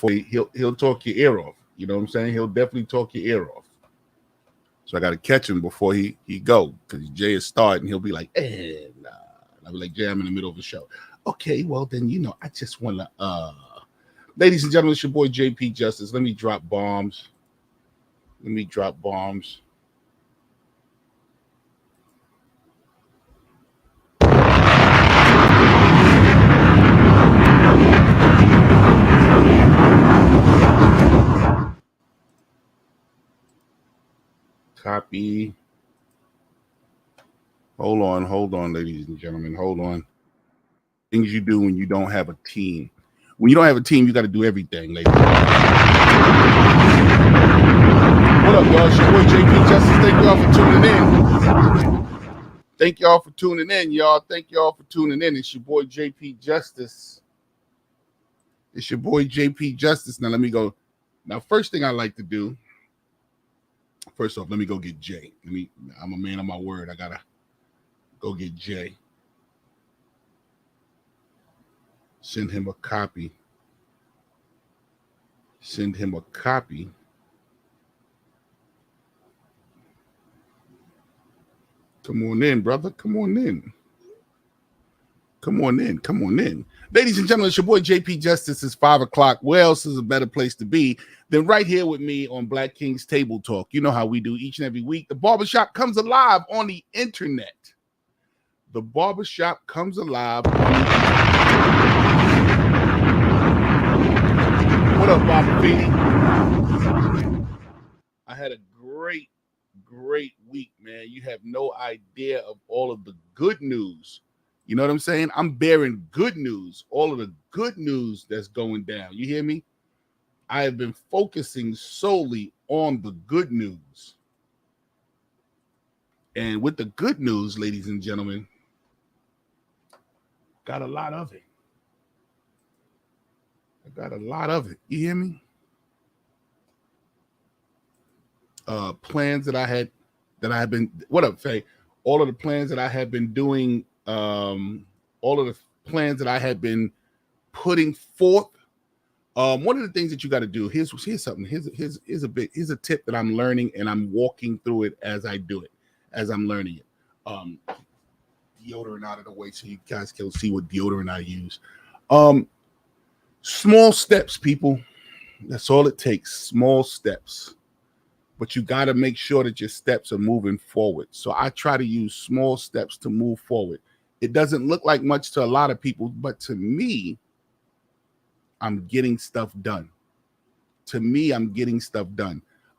he'll talk your ear off. You know what I'm saying? He'll definitely talk your ear off. So I got to catch him before he go, because Jay is starting. He'll be like, nah. I'll be like, Jay, I'm in the middle of a show. Okay, well then, I just want to ladies and gentlemen, it's your boy JP Justice. Let me drop bombs. Copy. Hold on, ladies and gentlemen. Hold on. Things you do when you don't have a team. When you don't have a team, you got to do everything, ladies. What up, y'all? It's your boy JP Justice. Thank y'all for tuning in. Thank y'all for tuning in, y'all. Thank y'all for tuning in. It's your boy JP Justice. Now let me go. Now, first thing I like to do. First off, let me go get Jay. I'm a man of my word. I gotta go get Jay. Send him a copy. Come on in, brother. Come on in. Ladies and gentlemen, it's your boy JP Justice. It's 5 o'clock. Where else is a better place to be than right here with me on Black King's Table Talk? You know how we do each and every week. The barbershop comes alive on the internet. What up, Bobby Feeny? I had a great week, man. You have no idea of all of the good news. You know what I'm saying? I'm bearing good news, all of the good news that's going down. You hear me? I have been focusing solely on the good news. And with the good news, ladies and gentlemen, got a lot of it. You hear me? Plans that I had been, what up, Faye? All of the plans that I had been doing, all of the plans that I had been putting forth. One of the things that you got to do, here's something. Here's a tip that I'm learning, and I'm walking through it as I do it, as I'm learning it. Deodorant out of the way so you guys can see what deodorant I use. Small steps, people. That's all it takes. Small steps. But you got to make sure that your steps are moving forward. So I try to use small steps to move forward. It doesn't look like much to a lot of people, but to me, I'm getting stuff done.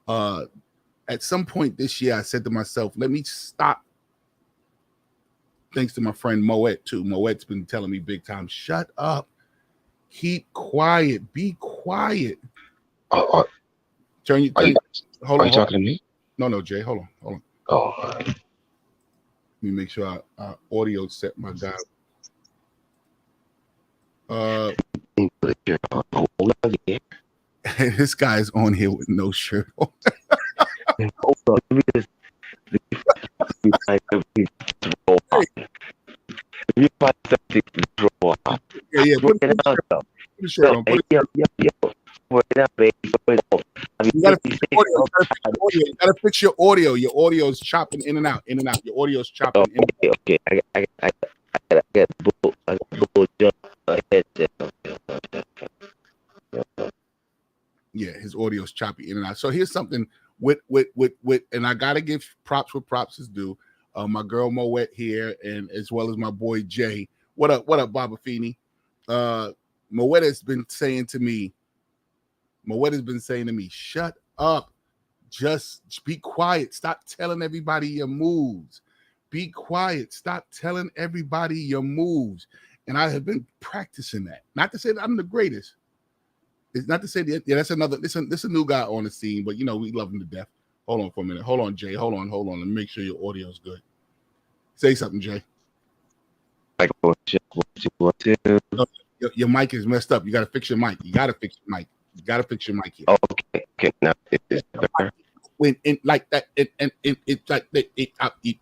At some point this year, I said to myself, let me stop. Thanks to my friend Moet, too. Moet's been telling me big time, shut up. Keep quiet. Be quiet. Hold on. Are you talking to me? No, Jay. Hold on. Oh. Let me make sure our audio set, my guy. This guy's on here with no shirt on. Hold on. Let me just Yeah. Put the shirt on. You gotta fix your audio. Your audio is chopping in and out. Your audio is chopping in and out. Okay. I got Yeah, his audio is choppy in and out. So here's something with and I gotta give props where props is due. My girl Moet here, and as well as my boy Jay. What up, Baba Feeney? Moet has been saying to me, shut up. Just be quiet. Stop telling everybody your moves. Be quiet. Stop telling everybody your moves. And I have been practicing that. Not to say that I'm the greatest. It's not to say that, that's another, this a new guy on the scene, but we love him to death. Hold on for a minute. Hold on, Jay. Hold on. Let me make sure your audio is good. Say something, Jay. No, your mic is messed up. You got to fix your mic. You got to fix your mic here. Okay. Now it's better. When like that, it's like you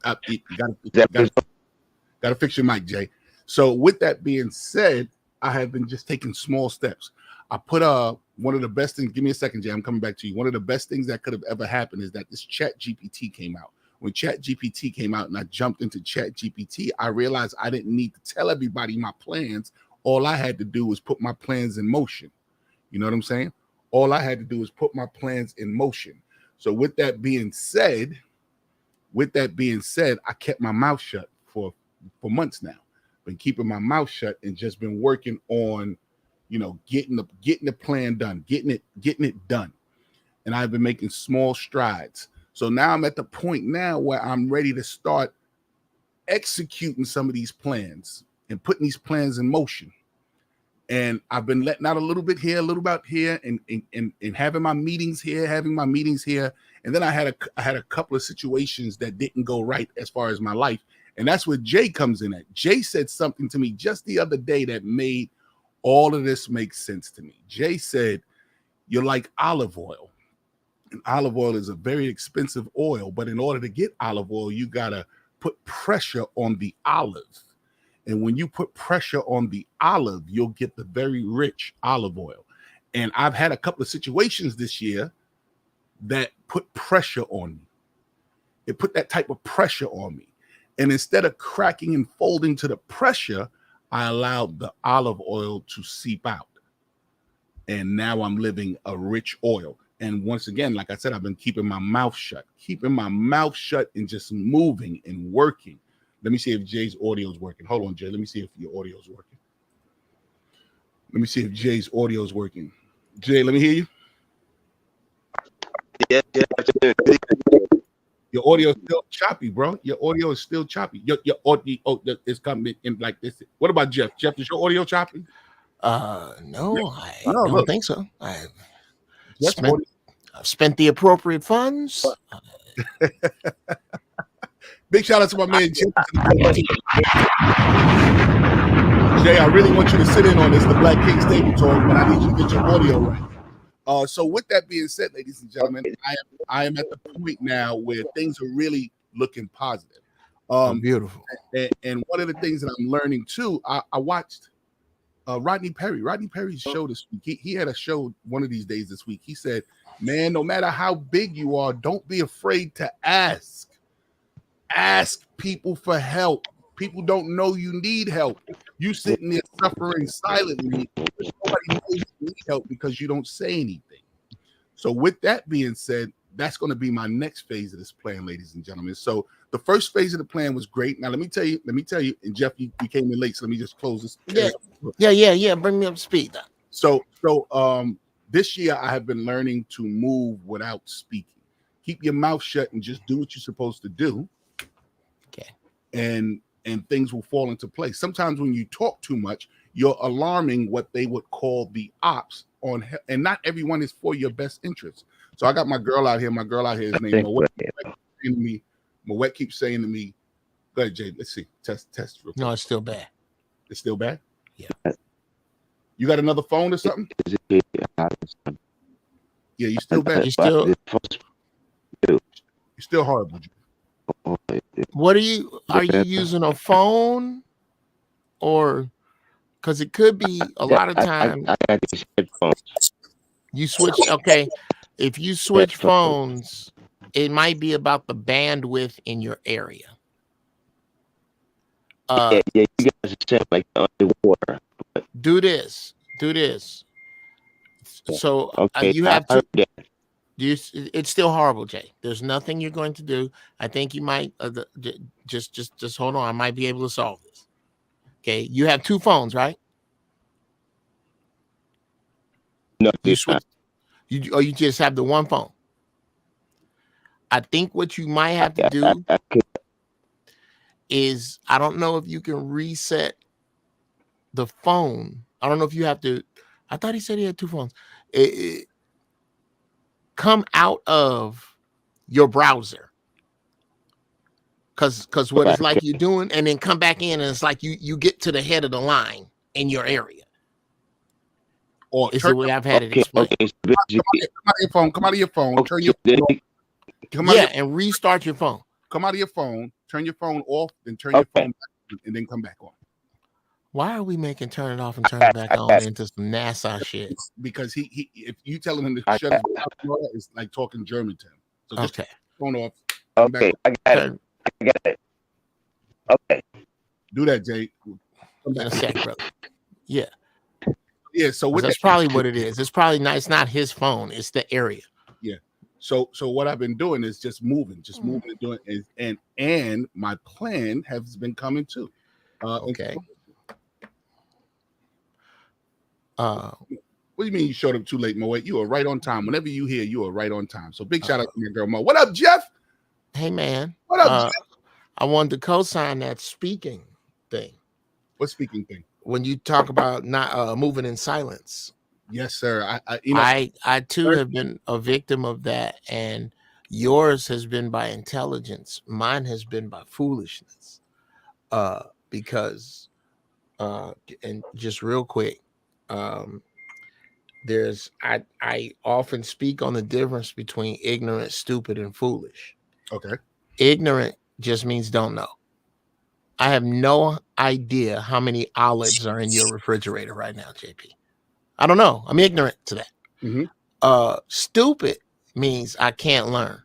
gotta fix your mic, Jay. So with that being said, I have been just taking small steps. I put a one of the best things, give me a second, Jay, I'm coming back to you. One of the best things that could have ever happened is that this Chat GPT came out. When Chat GPT came out and I jumped into Chat GPT, I realized I didn't need to tell everybody my plans. All I had to do was put my plans in motion. You know what I'm saying? All I had to do was put my plans in motion. So with that being said, I kept my mouth shut for months now. Been keeping my mouth shut and just been working on, you know, getting the plan done, getting it done. And I've been making small strides. So now I'm at the point now where I'm ready to start executing some of these plans and putting these plans in motion. And I've been letting out a little bit here, a little bit here, and having my meetings here, And then I had a couple of situations that didn't go right as far as my life. And that's where Jay comes in at. Jay said something to me just the other day that made all of this make sense to me. Jay said, you're like olive oil. And olive oil is a very expensive oil, but in order to get olive oil, you got to put pressure on the olive. And when you put pressure on the olive, you'll get the very rich olive oil. And I've had a couple of situations this year that put pressure on me. It put that type of pressure on me. And instead of cracking and folding to the pressure, I allowed the olive oil to seep out. And now I'm living a rich oil. And once again, like I said, I've been keeping my mouth shut and just moving and working. Let me see if Jay's audio is working. Hold on, Jay. Let me see if your audio is working. Let me see if Jay's audio is working. Jay, let me hear you. Yeah. Your audio is still choppy, bro. Your audio is still choppy. Your audio is coming in like this. What about Jeff? Jeff, is your audio choppy? No, I don't think so. I've spent the appropriate funds. Big shout out to my man Jeff. Jay, I really want you to sit in on this, the Black King Stable Talk, but I need you to get your audio right. So with that being said, ladies and gentlemen, I am at the point now where things are really looking positive. Beautiful. And one of the things that I'm learning too, I watched Rodney Perry's show this week. He had a show one of these days this week. He said, man, no matter how big you are, don't be afraid to ask. Ask people for help. People don't know you need help. You sitting there suffering silently. Nobody knows you need help because you don't say anything. So with that being said, that's going to be my next phase of this plan, ladies and gentlemen. So the first phase of the plan was great. Now let me tell you, and Jeff, you came in late, so let me just close this. Yeah. Bring me up to speed. So this year I have been learning to move without speaking. Keep your mouth shut and just do what you're supposed to do. Okay. And things will fall into place. Sometimes when you talk too much, you're alarming what they would call the ops on, and not everyone is for your best interest. So I got my girl out here. My girl out here is named Moet. Moet keeps saying to me, go ahead, Jay, let's see. Test real quick. No, it's still bad. It's still bad? Yeah. You got another phone or something? Yeah, you still bad. You're still horrible. What are you using a phone, or because it could be a lot of times you switch. Okay, if you switch phones, it might be about the bandwidth in your area. You guys sound like underwater. Do this. So okay, you have to. It's still horrible, Jay. There's nothing you're going to do. I think you might just hold on. I might be able to solve this. Okay, you have two phones, right? No, you switch. You just have the one phone. I think what you might have to do is, I don't know if you can reset the phone. I don't know if you have to. I thought he said he had two phones. Come out of your browser, because what it's like you're doing, and then come back in, and it's like you get to the head of the line in your area. Or it's the way I've had it explained. Come out of your phone. Turn your phone. And restart your phone. Come out of your phone. Turn your phone off. Then turn your phone back, and then come back on. Why are we making turn it off and turn it back on into some NASA shit? Because he if you telling him to I shut got his mouth, it's like talking German to him. So just Okay. phone off. Come back. Okay, I got it. Turn I got it. Okay. Do that, Jay. Come in back. a sec, brother. Yeah. Yeah. So with That's that, probably what it is. It's probably not. It's not his phone. It's the area. yeah. So what I've been doing is just moving and doing and my plan has been coming too. Okay. What do you mean you showed up too late, Moet? You are right on time. Whenever you here, you are right on time. So big shout out to your girl, Mo. What up, Jeff? Hey, man. What up, Jeff? I wanted to co-sign that speaking thing. What speaking thing? When you talk about not moving in silence. Yes, sir. I too have been a victim of that, and yours has been by intelligence. Mine has been by foolishness. Because and just real quick, there's I often speak on the difference between ignorant, stupid, and foolish. Okay. Ignorant just means don't know. I have no idea how many olives are in your refrigerator right now, JP. I don't know. I'm ignorant to that. Mm-hmm. Stupid means I can't learn.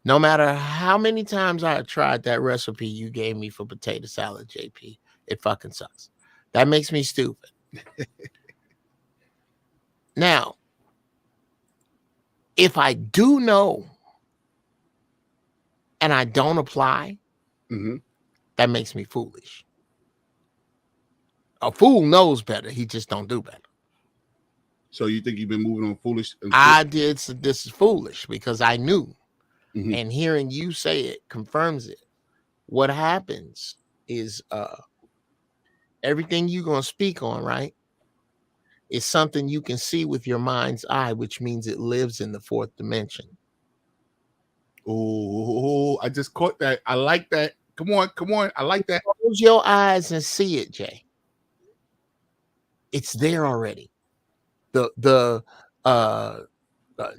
No matter how many times I tried that recipe you gave me for potato salad, JP, it fucking sucks. That makes me stupid. Now, if I do know and I don't apply, that makes me foolish. A fool knows better. He just don't do better. So you think you've been moving on foolish? I did. So this is foolish because I knew. Mm-hmm. And hearing you say it confirms it. What happens is everything you're going to speak on, right, is something you can see with your mind's eye, which means it lives in the fourth dimension. Oh, I just caught that. I like that. Come on. I like that. Close your eyes and see it, Jay. It's there already.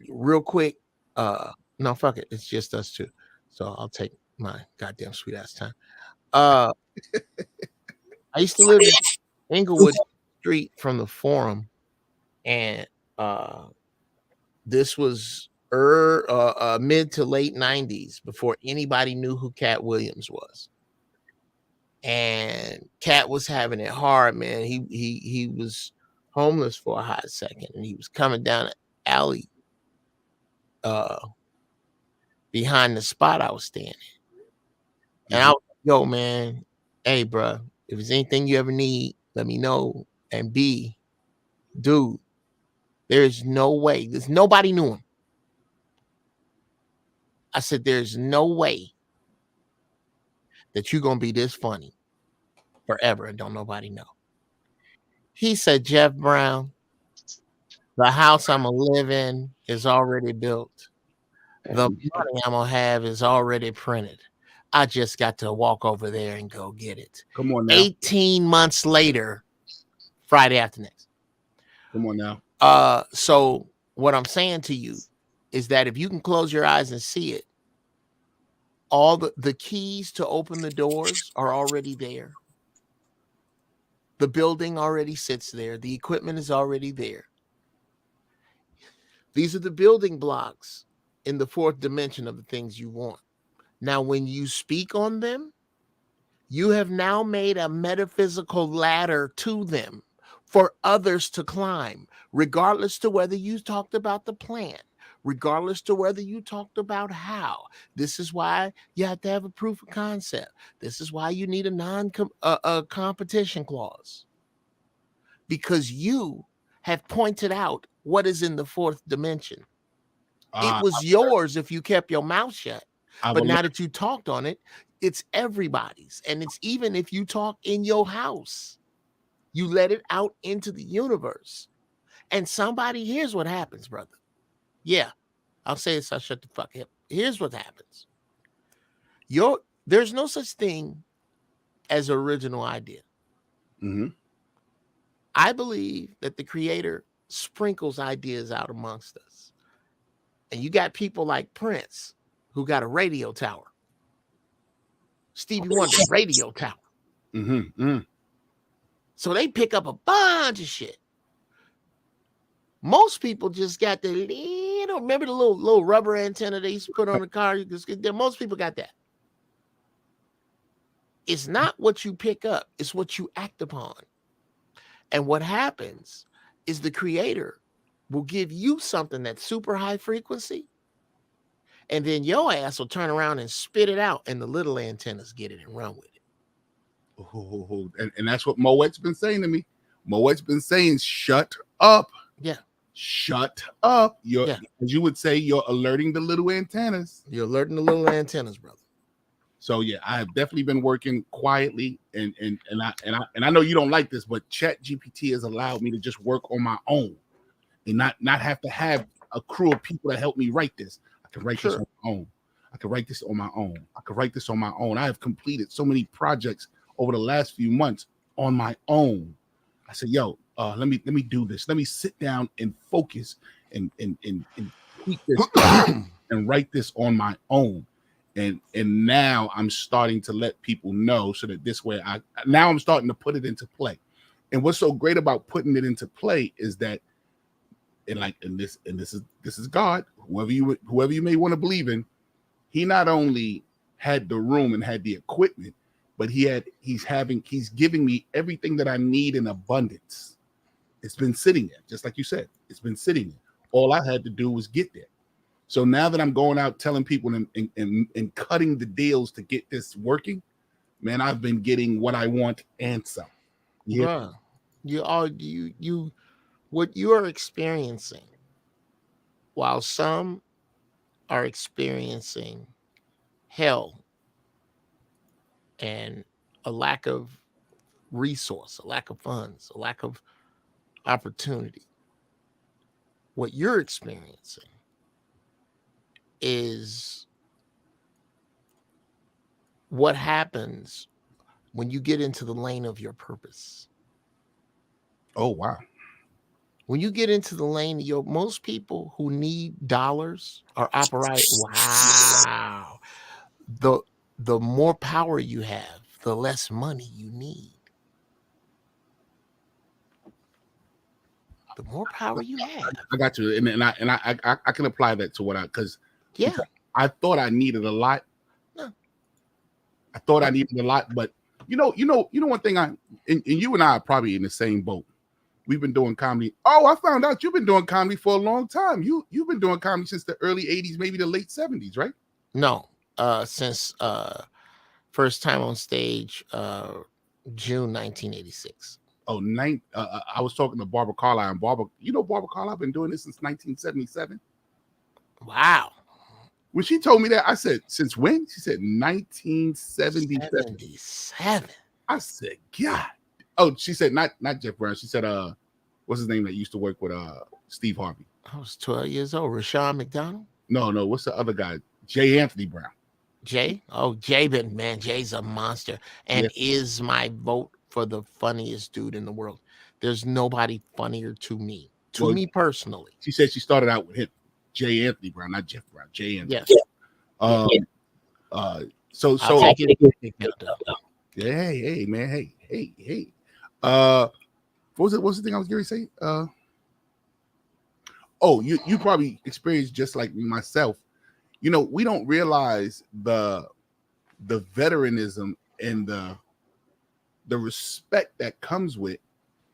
Real quick, no, fuck it. It's just us two. So I'll take my goddamn sweet ass time. I used to live in Inglewood Street from the Forum, and this was mid to late 90s before anybody knew who Cat Williams was. And Cat was having it hard, man. He was homeless for a hot second, and he was coming down an alley behind the spot I was standing. And I was like, yo, man, hey, bro, if there's anything you ever need, let me know. And B, dude, there's no way. There's nobody knew him. I said, there's no way that you're going to be this funny forever and don't nobody know. He said, Jeff Brown, the house I'm going to live in is already built. The money I'm going to have is already printed. I just got to walk over there and go get it. Come on now. 18 months later, Friday after next. Come on now. So what I'm saying to you is that if you can close your eyes and see it, all the keys to open the doors are already there. The building already sits there. The equipment is already there. These are the building blocks in the fourth dimension of the things you want. Now, when you speak on them, you have now made a metaphysical ladder to them for others to climb, regardless to whether you talked about the plan, regardless to whether you talked about how. This is why you have to have a proof of concept. This is why you need a competition clause. Because you have pointed out what is in the fourth dimension. It was yours if you kept your mouth shut. But now that you talked on it, it's everybody's. And it's even if you talk in your house, you let it out into the universe. And somebody, here's what happens, brother. Yeah, I'll say it, so I shut the fuck up. Here's what happens. There's no such thing as original idea. Mm-hmm. I believe that the creator sprinkles ideas out amongst us. And you got people like Prince, who got a radio tower. Stevie Wonder, radio tower. Mm-hmm. Mm. So they pick up a bunch of shit. Most people just got the little, remember the little rubber antenna they used to put on the car? Most people got that. It's not what you pick up, it's what you act upon. And what happens is the creator will give you something that's super high frequency, and then your ass will turn around and spit it out, and the little antennas get it and run with it. Oh, and that's what Moet's been saying to me. Moet's been saying, shut up. Yeah. Shut up. As you would say, you're alerting the little antennas. You're alerting the little antennas, brother. So yeah, I have definitely been working quietly, and I know you don't like this, but ChatGPT has allowed me to just work on my own and not have to have a crew of people that help me write this. I can write this on my own. I can write this on my own. I can write this on my own. I have completed so many projects over the last few months on my own. I said, yo, let me do this. Let me sit down and focus and tweak this and write this on my own. And now I'm starting to let people know, so that this way I'm starting to put it into play. And what's so great about putting it into play is that, this is God, whoever you may want to believe in, he not only had the room and had the equipment, but he's giving me everything that I need in abundance. It's been sitting there, just like you said. It's been sitting there. All I had to do was get there. So now that I'm going out telling people and cutting the deals to get this working, man, I've been getting what I want and some. Yeah. What you are experiencing, while some are experiencing hell and a lack of resource, a lack of funds, a lack of opportunity, what you're experiencing is what happens when you get into the lane of your purpose. Oh, wow. When you get into the lane, most people who need dollars are operating. Wow. The more power you have, the less money you need. The more power you have. I got you, and I can apply that to because I thought I needed a lot. No. I thought I needed a lot, but you know one thing, and you and I are probably in the same boat. We've been doing comedy. Oh, I found out you've been doing comedy for a long time. You've been doing comedy since the early 80s, maybe the late 70s, right? No, since first time on stage, June 1986. Oh, I was talking to Barbara Carlisle, and Barbara Carlisle been doing this since 1977. Wow. When she told me that, I said, since when? She said 1977. 77. I said, God. Oh, she said not Jeff Brown. She said, what's his name that used to work with Steve Harvey? I was 12 years old. Rashawn McDonald? No. What's the other guy? J. Anthony Brown. Jay? Oh, Jay's a monster and is my vote for the funniest dude in the world. There's nobody funnier to me personally. She said she started out with him, J. Anthony Brown, not Jeff Brown. J. Anthony. Yes. So hey, man, hey. What's the thing I was going to say? You probably experienced just like myself. We don't realize the veteranism and the respect that comes with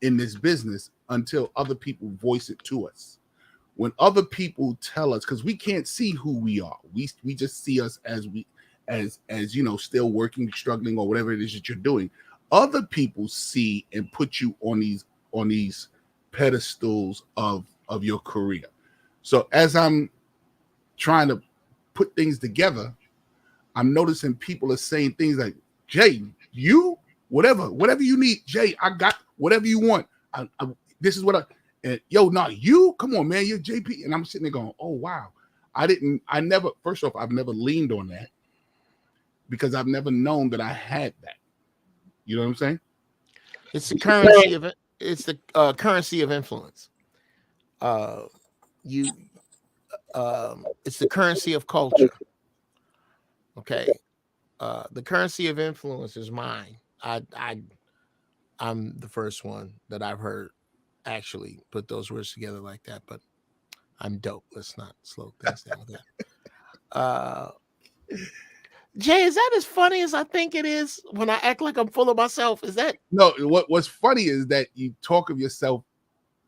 in this business until other people voice it to us. When other people tell us, because we can't see who we are, we just see us as still working, struggling, or whatever it is that you're doing. Other people see and put you on these pedestals of your career. So as I'm trying to put things together, I'm noticing people are saying things like, Jay, you whatever you need, Jay, I got whatever you want. This is what you come on, man, you're JP. And I'm sitting there going, oh wow. First off, I've never leaned on that because I've never known that I had that. You know what I'm saying? It's the currency of it. It's the currency of influence. It's the currency of culture. Okay. The currency of influence is mine. I'm the first one that I've heard actually put those words together like that, but I'm dope. Let's not slow things down with that. Jay, is that as funny as I think it is when I act like I'm full of myself? Is that No, what's funny is that you talk of yourself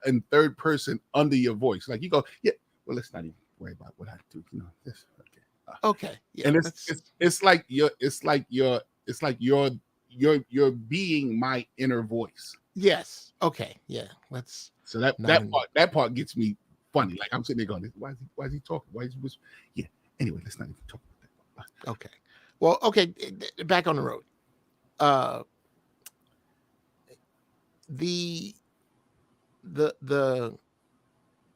in third person under your voice. Like you go, yeah, well, let's not even worry about what I do. You know, this okay. okay? Yeah, And it's like you're being my inner voice. yes. Okay, yeah. Let's. So that part gets me funny. Like I'm sitting there going, why is he talking? Why is he whispering? Yeah. Anyway, let's not even talk about that. Okay. Well, okay. Back on the road. The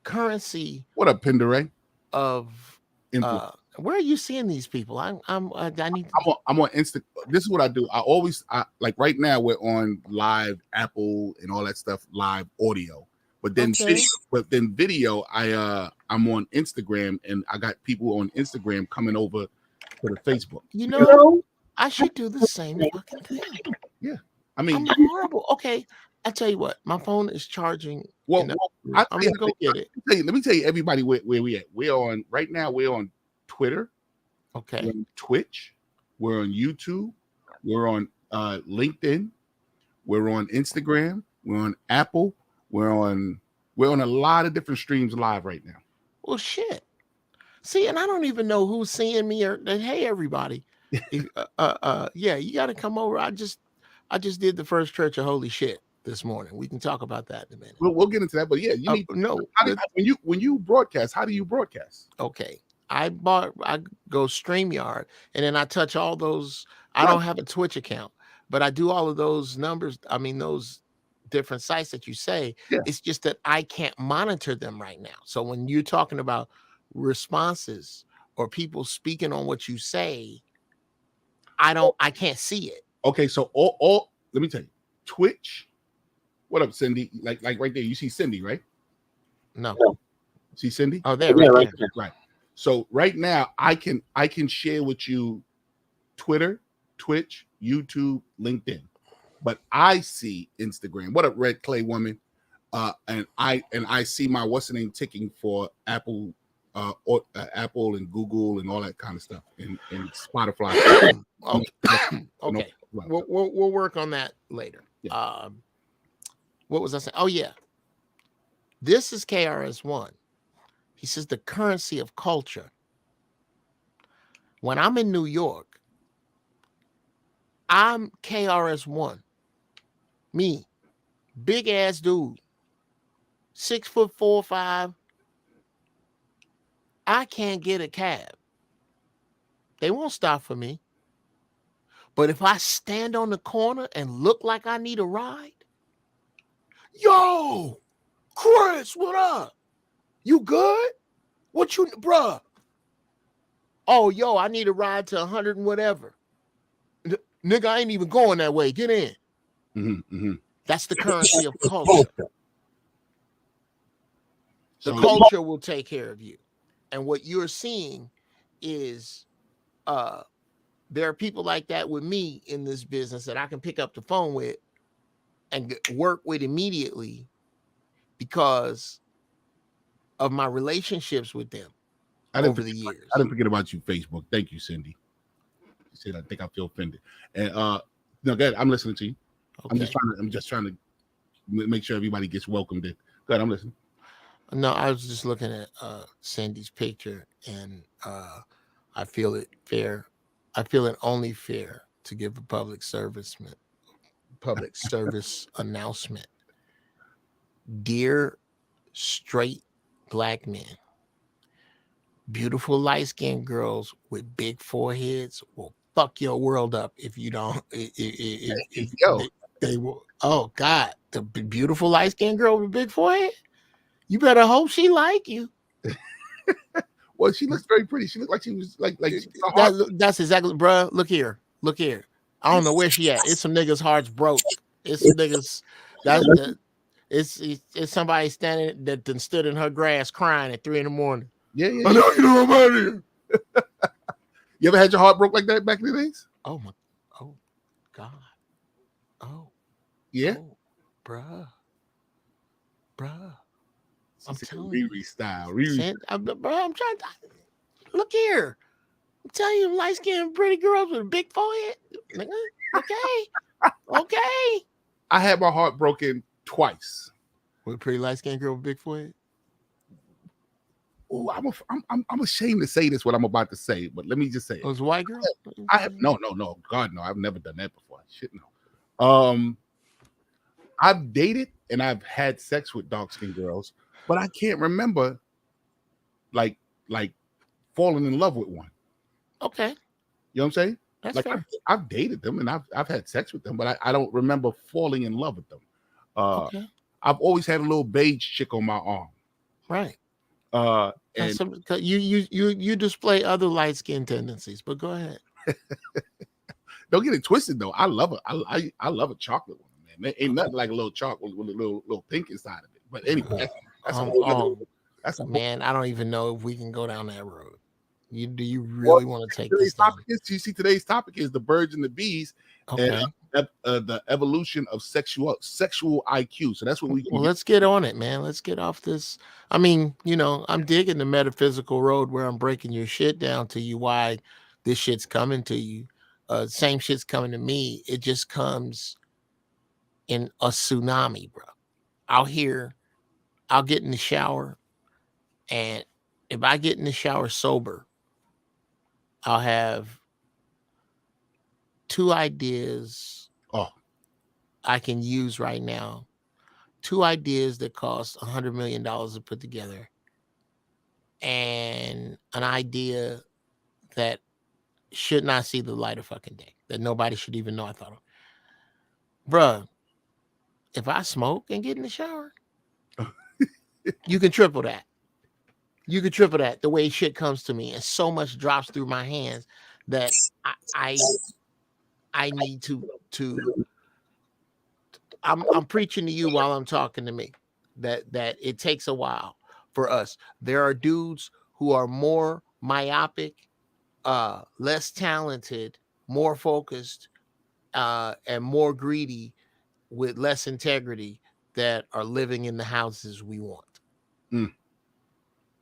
currency. What up, Penderay? Of where are you seeing these people? I need. I'm on Insta. This is what I do. I like right now we're on live Apple and all that stuff, live audio. But then video, I'm on Instagram and I got people on Instagram coming over to the Facebook. You know, I should do the same fucking thing. Yeah. I mean, I'm horrible. Okay. I tell you what, my phone is charging. Well, I'm gonna go get it. Let me tell you everybody where we at. We're on right now, we're on Twitter. Okay. We're on Twitch, we're on YouTube, we're on LinkedIn, we're on Instagram, we're on Apple, we're on a lot of different streams live right now. Well, shit. See, and I don't even know who's seeing me or hey everybody. Yeah, you gotta come over. I just did the first Church of Holy Shit this morning. We can talk about that in a minute. We'll get into that, but yeah, you need when you broadcast, how do you broadcast? Okay. I go StreamYard and then I touch all those. I don't have a Twitch account, but I do all of those numbers. I mean, those different sites that you say. Yeah. It's just that I can't monitor them right now. So when you're talking about responses or people speaking on what you say, I can't see it. Okay, so all let me tell you, Twitch. What up, Cindy? Like right there, you see Cindy, right? No. See Cindy? Oh, there, right there. Right. So right now, I can share with you Twitter, Twitch, YouTube, LinkedIn, but I see Instagram. What up, Red Clay Woman? And I see my what's the name ticking for Apple, Apple and Google and all that kind of stuff, and Spotify. Okay. We'll work on that later. Yeah. What was I saying? Oh yeah. This is KRS-One. He says the currency of culture. When I'm in New York, I'm KRS-One. Me, big ass dude, 6'4", 5. I can't get a cab. They won't stop for me. But if I stand on the corner and look like I need a ride, yo, Chris, what up? You good? What you, bruh? Oh, yo, I need a ride to 100 and whatever. Nigga, I ain't even going that way. Get in. Mm-hmm. That's the currency of culture. The culture will take care of you. And what you're seeing is there are people like that with me in this business that I can pick up the phone with and work with immediately because of my relationships with them over the years. I didn't forget about you, Facebook. Thank you, Cindy. You said I think I feel offended. And no, go ahead. I'm listening to you. Okay. I'm just trying to make sure everybody gets welcomed in. Go ahead, I'm listening. No, I was just looking at Cindy's picture, and I feel it fair. I feel it only fair to give a public service announcement. Dear straight Black men, beautiful light-skinned girls with big foreheads will fuck your world up if you don't. They will. Oh God, the beautiful light-skinned girl with a big forehead. You better hope she like you. Well, she looks very pretty. She looked like she was like that's exactly, bro. Look here. I don't know where she at. It's some niggas' hearts broke. It's some niggas. It's somebody standing that stood in her grass crying at 3 a.m. Yeah. I know you know I'm out of here. You ever had your heart broke like that back in the days? Oh my, oh God, oh. Yeah. Oh, bruh. She I'm said telling you. Riri style. Riri. Bro, I'm trying to look here. I'm telling you, light skinned pretty girls with a big forehead. Nigga, okay. I had my heart broken twice. With a pretty light skinned girl with a big forehead. Oh, I'm ashamed to say this what I'm about to say, but let me just say it. Oh, it's a white girl? I have no, God no, I've never done that before. Shit no. I've dated and I've had sex with dark skinned girls, but I can't remember like falling in love with one. Okay. You know what I'm saying? That's Like fair. I've dated them and I've had sex with them, but I don't remember falling in love with them. Okay. I've always had a little beige chick on my arm. Right. And You display other light skin tendencies, but go ahead. don't get it twisted though. I love it. I love a chocolate one, man. There ain't nothing like a little chocolate with a little pink inside of it. But anyway, that's a whole other, that's a man. I don't even know if we can go down that road. Do you really want to take this down? You see, today's topic is the birds and the bees, okay, and the evolution of sexual IQ. So that's what we. Well, let's get on it, man. Let's get off this. I mean, I'm digging the metaphysical road where I'm breaking your shit down to you. Why this shit's coming to you? Same shit's coming to me. It just comes in a tsunami, bro. I'll get in the shower, and if I get in the shower sober, I'll have 2 ideas I can use right now. 2 ideas that cost $100 million to put together, and an idea that should not see the light of fucking day, that nobody should even know I thought of. Bruh, if I smoke and get in the shower, you can triple that. You could triple that the way shit comes to me, and so much drops through my hands that I need to. I'm preaching to you while I'm talking to me. That it takes a while for us. There are dudes who are more myopic, less talented, more focused, and more greedy, with less integrity, that are living in the houses we want.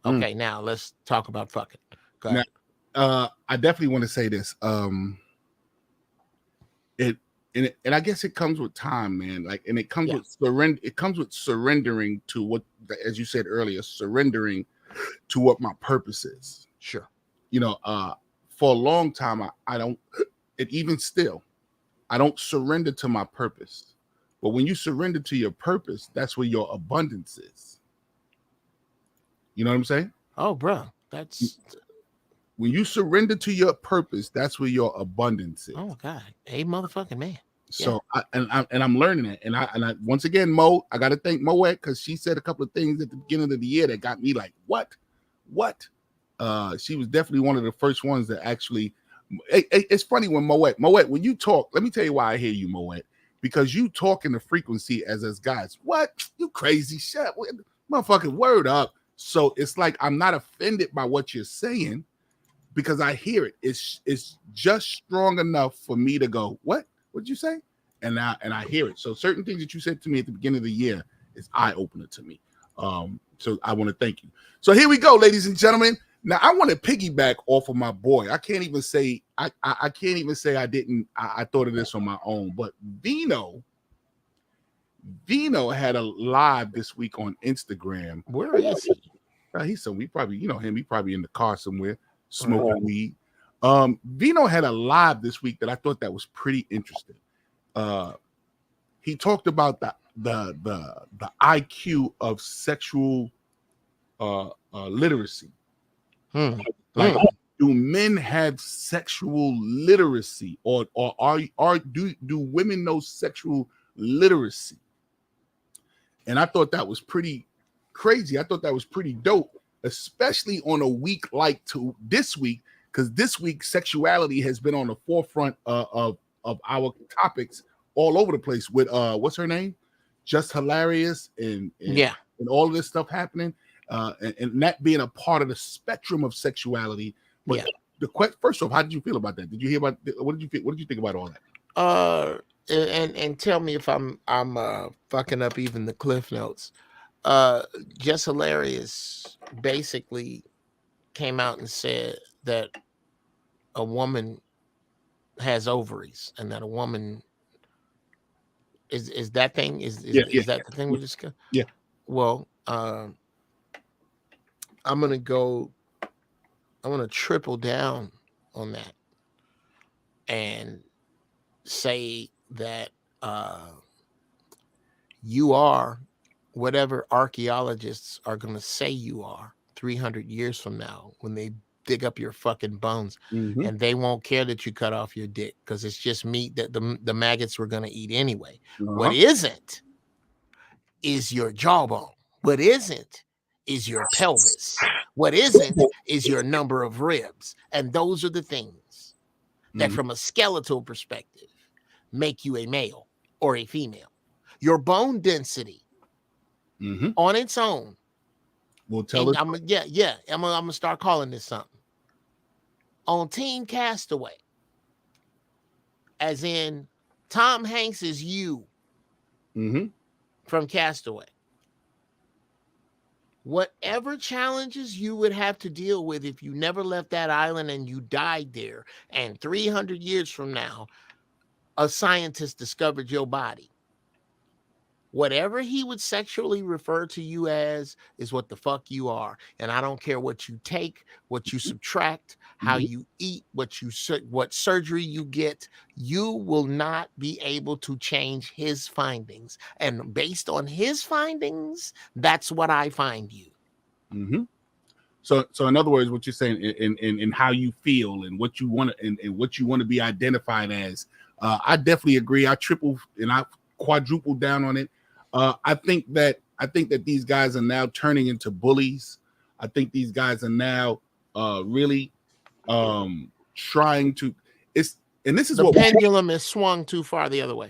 Okay, now let's talk about fucking. Go ahead. Now, I definitely want to say this. And I guess it comes with time, man. Like, and it comes with surrender. It comes with surrendering to what, as you said earlier, surrendering to what my purpose is. Sure. For a long time, I don't, and even still, I don't surrender to my purpose. But when you surrender to your purpose, that's where your abundance is. You know what I'm saying? Oh, bro, that's when you surrender to your purpose. That's where your abundance is. Oh God, hey, motherfucking man. So I'm learning it, and I once again, Mo, I got to thank Moet, because she said a couple of things at the beginning of the year that got me like, what? She was definitely one of the first ones that actually. It's funny when Moet, when you talk. Let me tell you why I hear you, Moet, because you talk in the frequency as us guys. What, you crazy shit, motherfucking word up. So it's like I'm not offended by what you're saying, because I hear it. It's just strong enough for me to go, what? What'd you say? And I hear it. So certain things that you said to me at the beginning of the year is eye-opener to me. So I want to thank you. So here we go, ladies and gentlemen. Now I want to piggyback off of my boy. I can't even say I thought of this on my own, but Vino had a live this week on Instagram. Where is he? He's we probably him. He probably in the car somewhere smoking weed. Vino had a live this week that I thought that was pretty interesting. He talked about the IQ of sexual literacy. Like, do men have sexual literacy, or do women know sexual literacy? And I thought that was pretty crazy. I thought that was pretty dope, especially on a week like this week, because this week sexuality has been on the forefront of our topics all over the place with what's her name, Just Hilarious, and all of this stuff happening, and that being a part of the spectrum of sexuality. But first off, how did you feel about that? Did you hear about what did you think about all that? and tell me if I'm fucking up even the cliff notes. Just Hilarious basically came out and said that a woman has ovaries and that a woman is that thing is that the thing we just got? Yeah. Well, I'm gonna triple down on that and say that you are whatever archaeologists are going to say you are 300 years from now when they dig up your fucking bones, and they won't care that you cut off your dick because it's just meat that the maggots were going to eat anyway. What isn't is your jawbone. What isn't is your pelvis. What isn't is your number of ribs. And those are the things that from a skeletal perspective make you a male or a female. Your bone density on its own will tell us. I'm gonna start calling this something. On Team Castaway, as in Tom Hanks is you from Castaway. Whatever challenges you would have to deal with if you never left that island and you died there, and 300 years from now, a scientist discovered your body. Whatever he would sexually refer to you as is what the fuck you are. And I don't care what you take, what you subtract, how you eat, what surgery you get. You will not be able to change his findings. And based on his findings, that's what I find you. So in other words, what you're saying in how you feel and what you want to and what you want to be identified as, I definitely agree. I triple and I quadrupled down on it. I think that these guys are now turning into bullies. I think these guys are now really trying to. This is the what pendulum is swung too far the other way.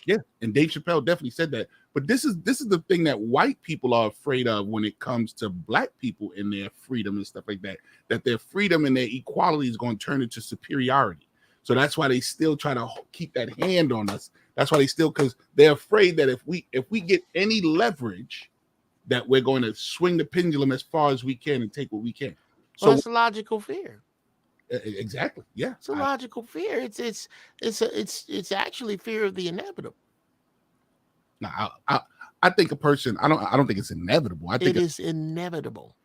Yeah, and Dave Chappelle definitely said that. But this is the thing that white people are afraid of when it comes to black people and their freedom and stuff like that. That their freedom and their equality is going to turn into superiority. So that's why they still try to keep that hand on us. That's why they still, because they're afraid that if we get any leverage, that we're going to swing the pendulum as far as we can and take what we can. So it's a logical fear. Exactly. Yeah, it's a logical fear. It's actually fear of the inevitable. Now, I think a person. I don't think it's inevitable. I think it is inevitable.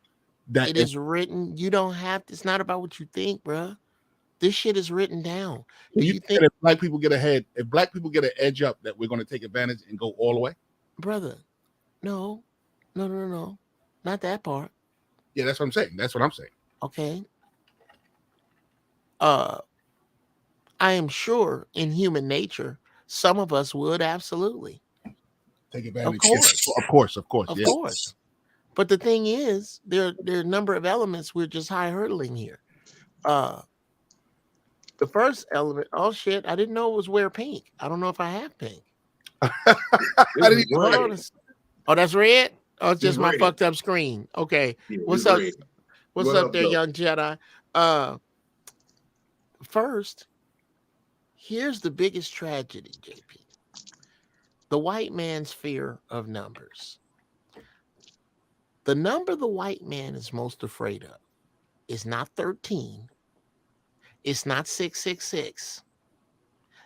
That it is written. You don't have to. It's not about what you think, bro. This shit is written down. Do you think if black people get ahead, if black people get an edge up, that we're going to take advantage and go all the way? Brother, no, not that part. Yeah, that's what I'm saying. That's what I'm saying. Okay. I am sure in human nature, some of us would absolutely take advantage. Of course. But the thing is, there are a number of elements we're just high hurdling here. The first element, oh shit, I didn't know it was wear pink. I don't know if I have pink. Oh, that's red? Oh, it's just my fucked up screen. Okay. What's up? What's up there, young Jedi? First, here's the biggest tragedy, JP. The white man's fear of numbers. The number the white man is most afraid of is not 13. It's not 666.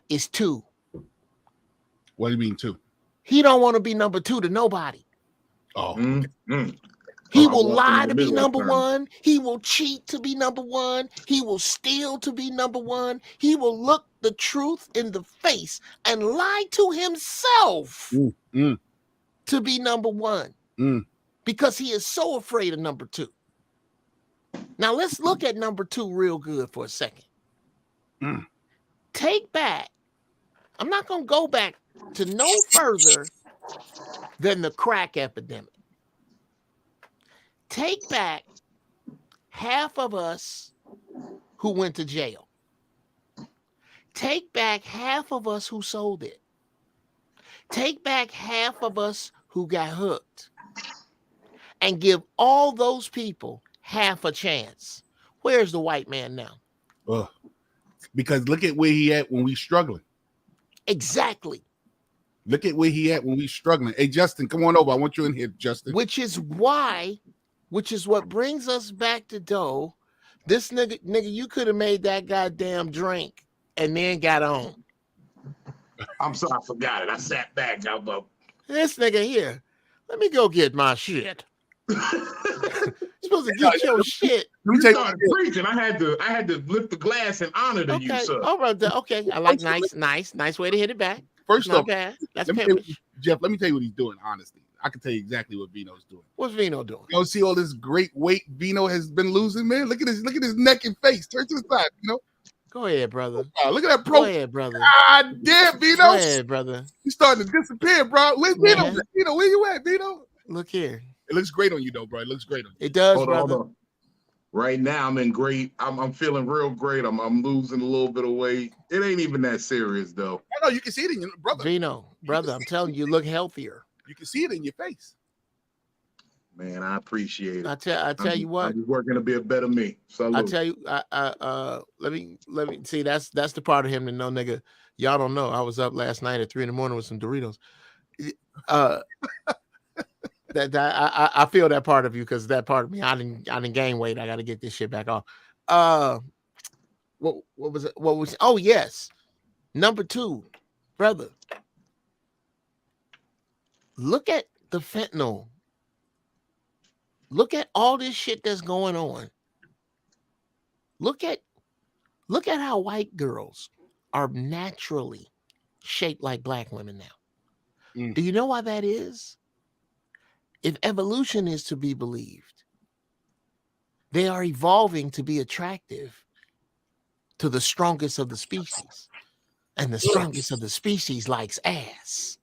It's 2. What do you mean 2? He don't want to be number 2 to nobody. Oh. He will lie to be number 1. He will cheat to be number 1. He will steal to be number 1. He will look the truth in the face and lie to himself to be number 1 because he is so afraid of number 2. Now let's look at number 2 real good for a second. Take back. I'm not going to go back to no further than the crack epidemic. Take back half of us who went to jail. Take back half of us who sold it. Take back half of us who got hooked. And give all those people half a chance. Where's the white man now? Because look at where he at when we struggling. Exactly. Look at where he at when we struggling. Hey, Justin, come on over. I want you in here, Justin. Which is what brings us back to Doe. This nigga, you could have made that goddamn drink and then got on. I'm sorry, I forgot it. I sat back. This nigga here, let me go get my shit. You're supposed to get your shit. You started preaching. I had to lift the glass in honor to you, sir. All right, okay. I like nice way to hit it back. First off, bad. That's Jeff, let me tell you what he's doing, honestly. I can tell you exactly what Vino's doing. What's Vino doing? You see all this great weight Vino has been losing, man? Look at his neck and face. Turn to the side, Go ahead, brother. Look at that pro. Go ahead, brother. God damn, Vino. Go ahead, brother. You starting to disappear, bro. Where's Vino? Vino, where you at, Vino? Look here. It looks great on you, though, bro. It looks great on you. It does, Hold brother. on. Right now, I'm in great. I'm feeling real great. I'm losing a little bit of weight. It ain't even that serious, though. I know you can see it in your brother. Vino, brother, I'm telling you, look healthier. You can see it in your face. Man, I appreciate it. I tell you what. I'm working to be a better me. Salute. I tell you, let me see. That's the part of him to know, nigga. Y'all don't know. I was up last night at 3 a.m. with some Doritos. I feel that part of you because that part of me, I didn't gain weight. I got to get this shit back off. What was it? What was? Oh yes, number 2, brother. Look at the fentanyl. Look at all this shit that's going on. Look at how white girls are naturally shaped like black women now. Do you know why that is? If evolution is to be believed, they are evolving to be attractive to the strongest of the species. And the strongest of the species likes ass.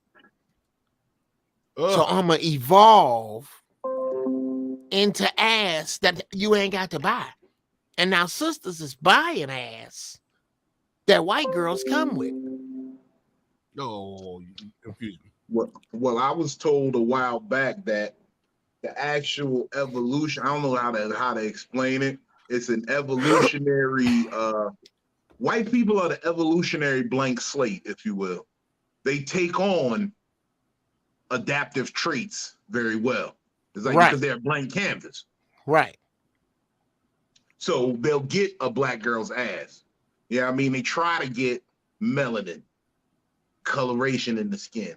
So I'm going to evolve into ass that you ain't got to buy. And now sisters is buying ass that white girls come with. No, you confused me. Well, I was told a while back that the actual evolution, I don't know how to explain it. It's an evolutionary, white people are the evolutionary blank slate, if you will. They take on adaptive traits very well. It's like because they're a blank canvas. Right. So they'll get a black girl's ass. Yeah, I mean, they try to get melanin, coloration in the skin.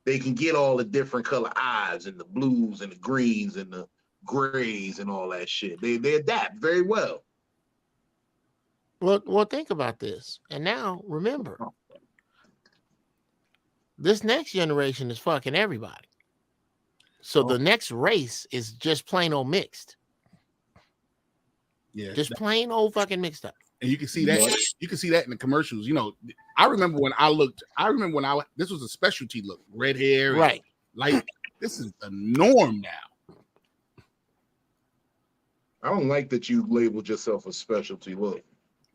They can get all the different color eyes and the blues and the greens and the grays and all that shit. They adapt very well. Well, think about this. And now remember, this next generation is fucking everybody. So the next race is just plain old mixed. Yeah. Just plain old fucking mixed up. And you can see that. You can see that in the commercials. I remember when this was a specialty look, red hair, right? Like this is the norm now. I don't like that you labeled yourself a specialty look.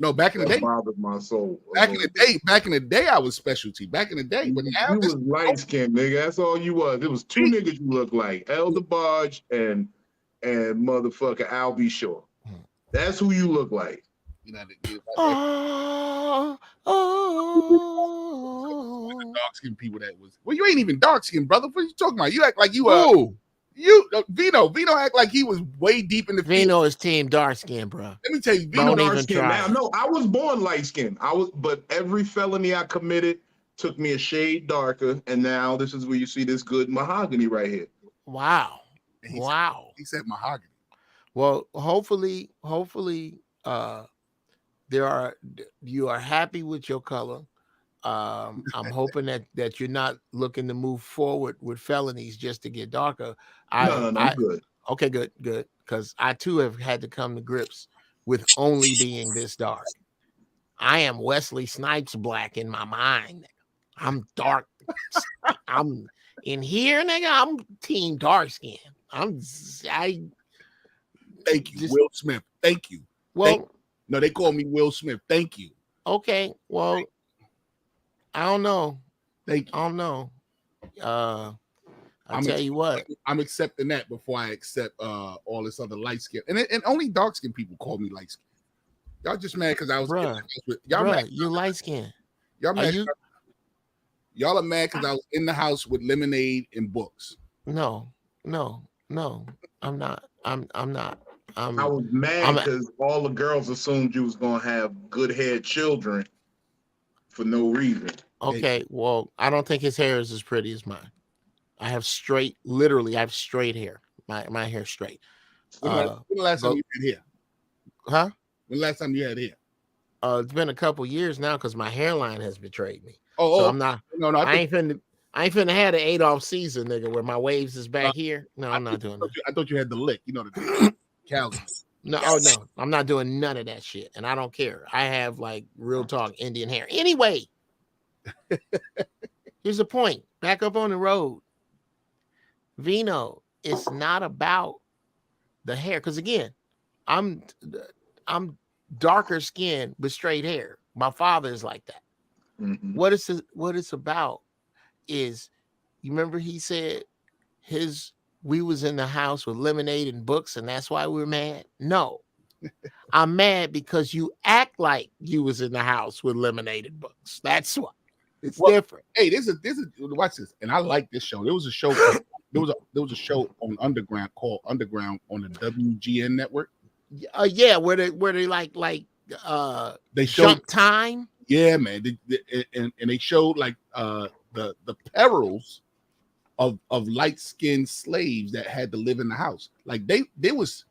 No, back in the day, bothered my soul. Back in the day, I was specialty. Back in the day, but now you was light skinned, nigga. That's all you was. It was 2 niggas you look like, Elder Barge and motherfucker Albie Shore. That's who you look like. Oh. Dark skinned people that was. Well, you ain't even dark skinned, brother. What are you talking about? You act like you Vino act like he was way deep in the Vino is team dark skin, bro. Let me tell you, Vino dark skin. Now, no, I was born light skinned. But every felony I committed took me a shade darker, and now this is where you see this good mahogany right here. Wow. He said mahogany. Well, hopefully, you are happy with your color. I'm hoping that you're not looking to move forward with felonies just to get darker. No, good. Okay, good. Because I too have had to come to grips with only being this dark. I am Wesley Snipes black in my mind. I'm dark. I'm in here, nigga. I'm team dark skin. Thank you, Will Smith. Thank you. Well, no, they call me Will Smith. Thank you. Okay, well, I don't know. Thank you. I don't know. I'll tell you what. I'm accepting that before I accept all this other light skin. And only dark skin people call me light skin. Y'all just mad because I was bruh, y'all mad. You're light skin. Y'all mad. Y'all are mad because I was in the house with lemonade and books. No, I'm not. I'm not. I was mad because all the girls assumed you was gonna have good haired children for no reason. Okay, well, I don't think his hair is as pretty as mine. I have straight, literally, I have straight hair. My hair's straight. When the last time you had hair? Huh? When the last time you had hair? It's been a couple years now because my hairline has betrayed me. So I'm not. No, I ain't finna have an Adolf Caesar nigga where my waves is back here. No, I'm not doing that. I thought you had the lick. You know the cows. No, no, I'm not doing none of that shit, and I don't care. I have like real talk Indian hair. Anyway, here's the point. Back up on the road, Vino. It's not about the hair, because again, I'm darker skinned with straight hair. My father is like that. Mm-hmm. What it's about is, you remember he said we was in the house with lemonade and books, and that's why we're mad. No, I'm mad because you act like you was in the house with lemonade and books. That's why. It's different. Hey, this is watch this, and I like this show. There was a show. There was a show on Underground called Underground on the WGN network. Yeah, where they like they showed jump time. Yeah, man. And they showed like the perils of light-skinned slaves that had to live in the house. Like there was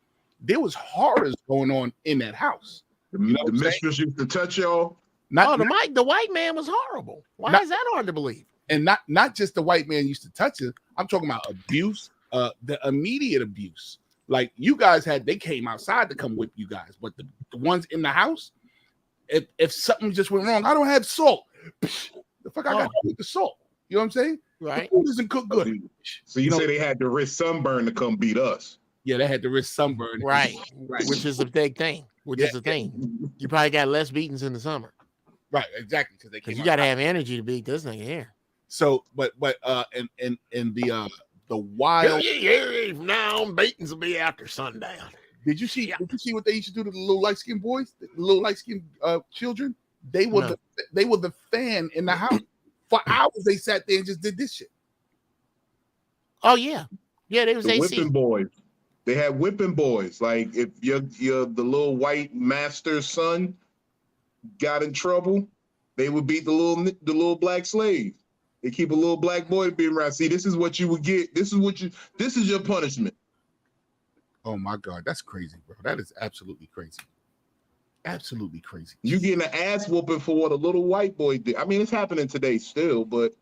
horrors going on in that house. You know, the mistress used to touch y'all. The white man was horrible. Why is that hard to believe? And not just the white man used to touch it. I'm talking about abuse, the immediate abuse. Like you guys they came outside to come whip you guys, but the ones in the house, if something just went wrong, I don't have salt. The fuck I got to eat the salt. You know what I'm saying? Right. The food doesn't cook good. So you say they had to risk sunburn to come beat us? Yeah, they had to risk sunburn. Right. Which is a big thing. Is the thing. You probably got less beatings in the summer. Right, exactly. Because you got to have energy to beat this nigga here. So, but and the wild now beatings will be after sundown. Did you see what they used to do to the little light skinned boys, the little light skinned children? They were the fan in the house for hours. They sat there and just did this shit. Oh yeah, they was AC. Whipping boys. They had whipping boys. Like if you're the little white master's son got in trouble, they would beat the little black slave. They keep a little black boy to be around. See, this is what you would get. This is your punishment. Oh my God, that's crazy, bro. That is absolutely crazy. Absolutely crazy. You getting an ass whooping for what a little white boy did. I mean, it's happening today still, but.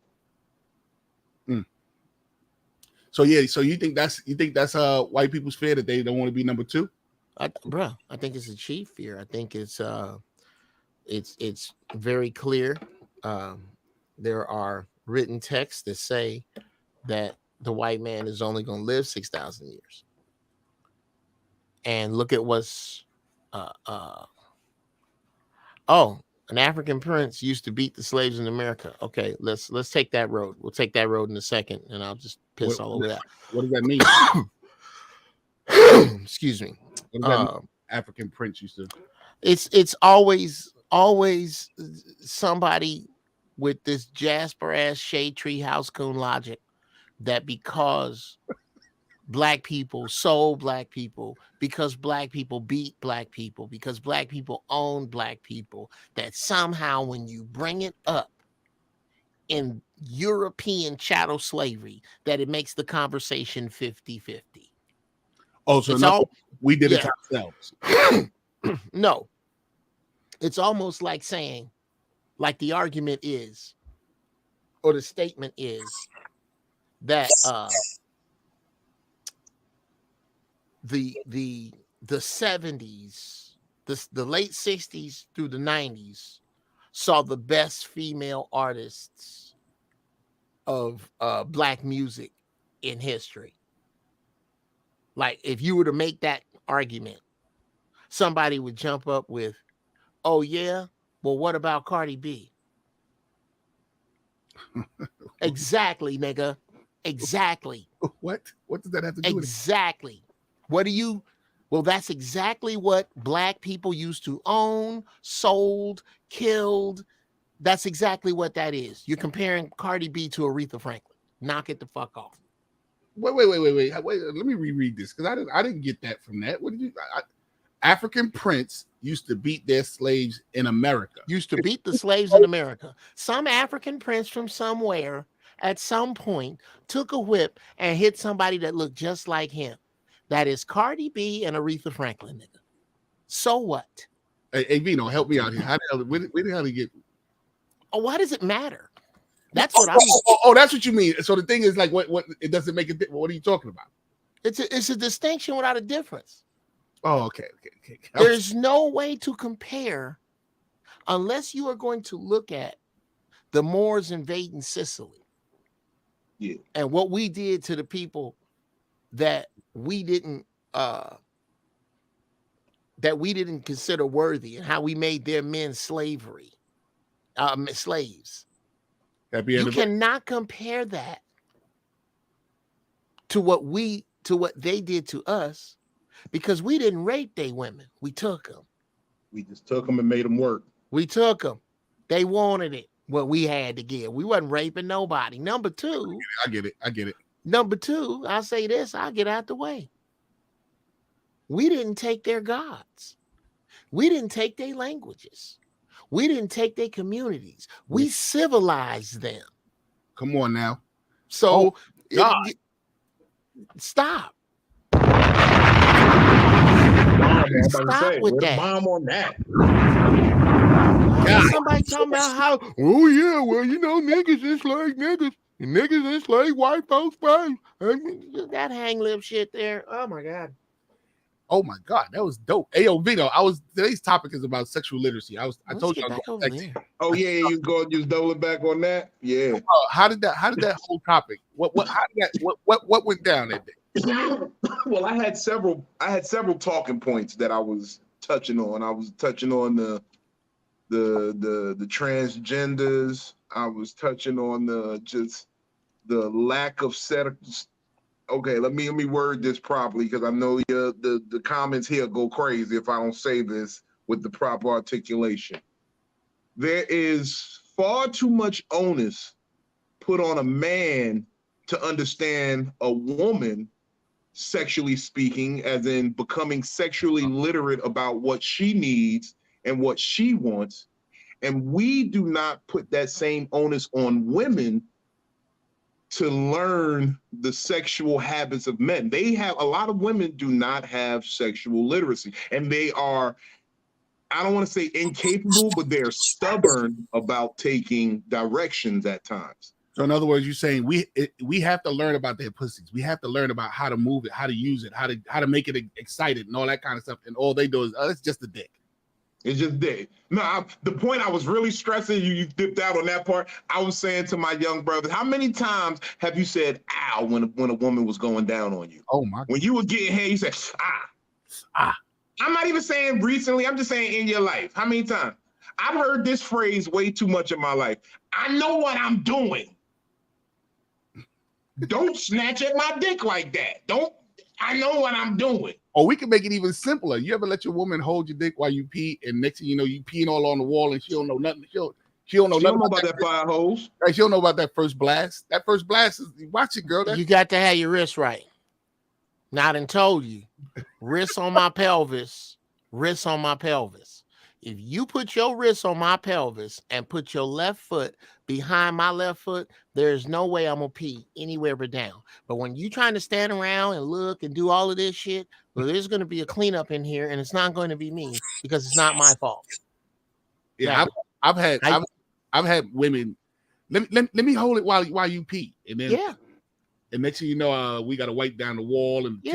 So yeah, so you think that's white people's fear that they don't want to be number two? I think it's a chief fear. I think it's very clear. There are written texts that say that the white man is only going to live 6,000 years. And look at what's an African prince used to beat the slaves in America. Okay, let's take that road. We'll take that road in a second, and I'll just piss all over that. What does that mean? Excuse me. What does that mean? African prince used to. It's always somebody with this Jasper ass shade tree house coon logic that because black people sold black people, because black people beat black people, because black people own black people, that somehow when you bring it up in European chattel slavery, that it makes the conversation 50-50. Oh, so we did it ourselves. No. It's almost like saying, like the argument is, or the statement is, that the 70s, the late 60s through the 90s saw the best female artists of black music in history. Like if you were to make that argument, somebody would jump up with, oh yeah, well what about Cardi B? Exactly, nigga. Exactly. What does that have to do with it? Exactly. Well, that's exactly what black people used to own, sold, killed, That's exactly what that is. You're comparing Cardi B to Aretha Franklin. Knock it the fuck off. Wait. Let me reread this because I didn't get that from that. What did you? African prince used to beat their slaves in America. Used to beat the slaves in America. Some African prince from somewhere at some point took a whip and hit somebody that looked just like him. That is Cardi B and Aretha Franklin, nigga. So what? Hey Vino, help me out here. How the hell? Where the hell did he get? Oh, why does it matter? That's what I'm. Oh, that's what you mean. So the thing is, like, what? It doesn't make a difference. What are you talking about? It's a distinction without a difference. Oh, okay. There's no way to compare unless you are going to look at the Moors invading Sicily. Yeah. And what we did to the people that we didn't consider worthy, and how we made their men slaves. You cannot compare that to what they did to us, because we didn't rape they women. We took them. We just took them and made them work. We took them. They wanted it. What we had to give. We wasn't raping nobody. Number two. I get it. Number two, I'll say this. I'll get out the way. We didn't take their gods. We didn't take their languages. We didn't take their communities. We civilized them. Come on now. So stop. Stop with that. Bomb on that. Somebody talking about how, oh yeah, well, niggas is like niggas. And niggas is like white folks' face. That hang lip shit there. Oh my God. Oh my God, that was dope. Hey, yo, Vito, today's topic is about sexual literacy. I told you I was going to. Oh yeah, you go just double it back on that. Yeah. How did that whole topic? What went down that day? Well, I had several talking points that I was touching on. I was touching on the transgenders. I was touching on the lack of okay, let me word this properly, because I know the comments here go crazy if I don't say this with the proper articulation. There is far too much onus put on a man to understand a woman, sexually speaking, as in becoming sexually literate about what she needs and what she wants. And we do not put that same onus on women to learn the sexual habits of men. A lot of women do not have sexual literacy, and they are, I don't want to say incapable, but they're stubborn about taking directions at times. So in other words, you're saying we have to learn about their pussies. We have to learn about how to move it, how to use it, how to make it excited and all that kind of stuff. And all they do is, it's just a dick. It's just dick. No, the point I was really stressing, you dipped out on that part. I was saying to my young brothers, how many times have you said ow when a woman was going down on you? Oh my God. When you were getting head, you said ah. I'm not even saying recently, I'm just saying in your life. How many times? I've heard this phrase way too much in my life. I know what I'm doing. Don't snatch at my dick like that. I know what I'm doing. Or we can make it even simpler. You ever let your woman hold your dick while you pee, and next thing you know, you peeing all on the wall, and she don't know nothing. She don't know nothing about that fire hose. Right? She don't know about that first blast. That first blast is, watch it, girl. You got to have your wrist right. Now I done told you, wrist on my pelvis, wrist on my pelvis. If you put your wrist on my pelvis and put your left foot behind my left foot, there's no way I'm gonna pee anywhere but down. But when you trying to stand around and look and do all of this shit, well, there's gonna be a cleanup in here, and it's not going to be me because it's not my fault. Yeah, I've had women. Let me hold it while you pee, and then and next thing you know, we got to wipe down the wall, and we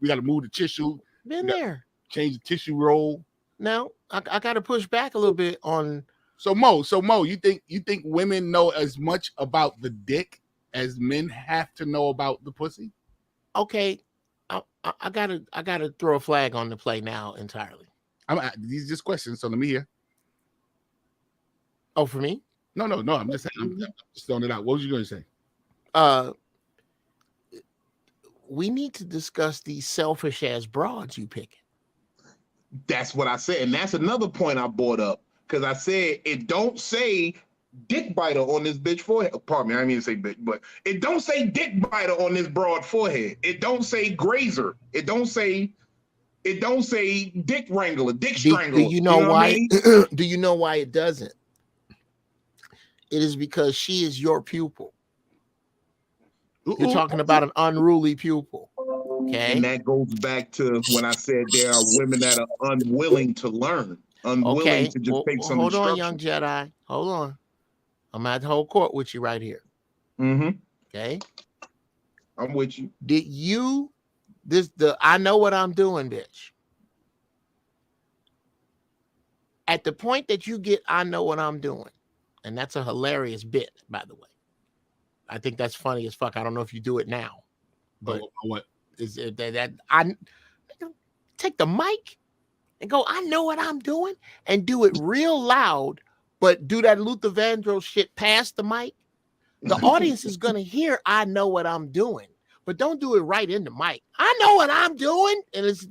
got to move the tissue. Been there. Change the tissue roll. Now I got to push back a little bit on. So Mo, you think women know as much about the dick as men have to know about the pussy? Okay, I gotta throw a flag on the play now entirely. These are just questions, so let me hear. Oh, for me? No. I'm just saying. I'm just throwing it out. What was you going to say? We need to discuss these selfish ass broads you picking. That's what I said, and that's another point I brought up. because I said it don't say dick biter on this bitch forehead. Pardon me, I didn't mean to say bitch, but it don't say dick biter on this broad forehead. It don't say grazer. It don't say dick wrangler, dick Do strangler. you know what why? I mean? Do you know why it doesn't? It is because she is your pupil. You're talking about an unruly pupil. Okay. And that goes back to when I said there are women that are unwilling to learn, unwilling to just take some hold instruction. on, young Jedi. Hold on. I'm at the whole court with you right here. Mm-hmm. Okay. I'm with you. Did you I know what I'm doing, bitch. At the point that you get, I know what I'm doing. And that's a hilarious bit, by the way. I think that's funny as fuck. I don't know if you do it now, but what is it that I take the mic and go, I know what I'm doing, and do it real loud, but do that Luther Vandross shit past the mic. The audience is gonna hear I know what I'm doing, but don't do it right in the mic. I know what I'm doing, and it's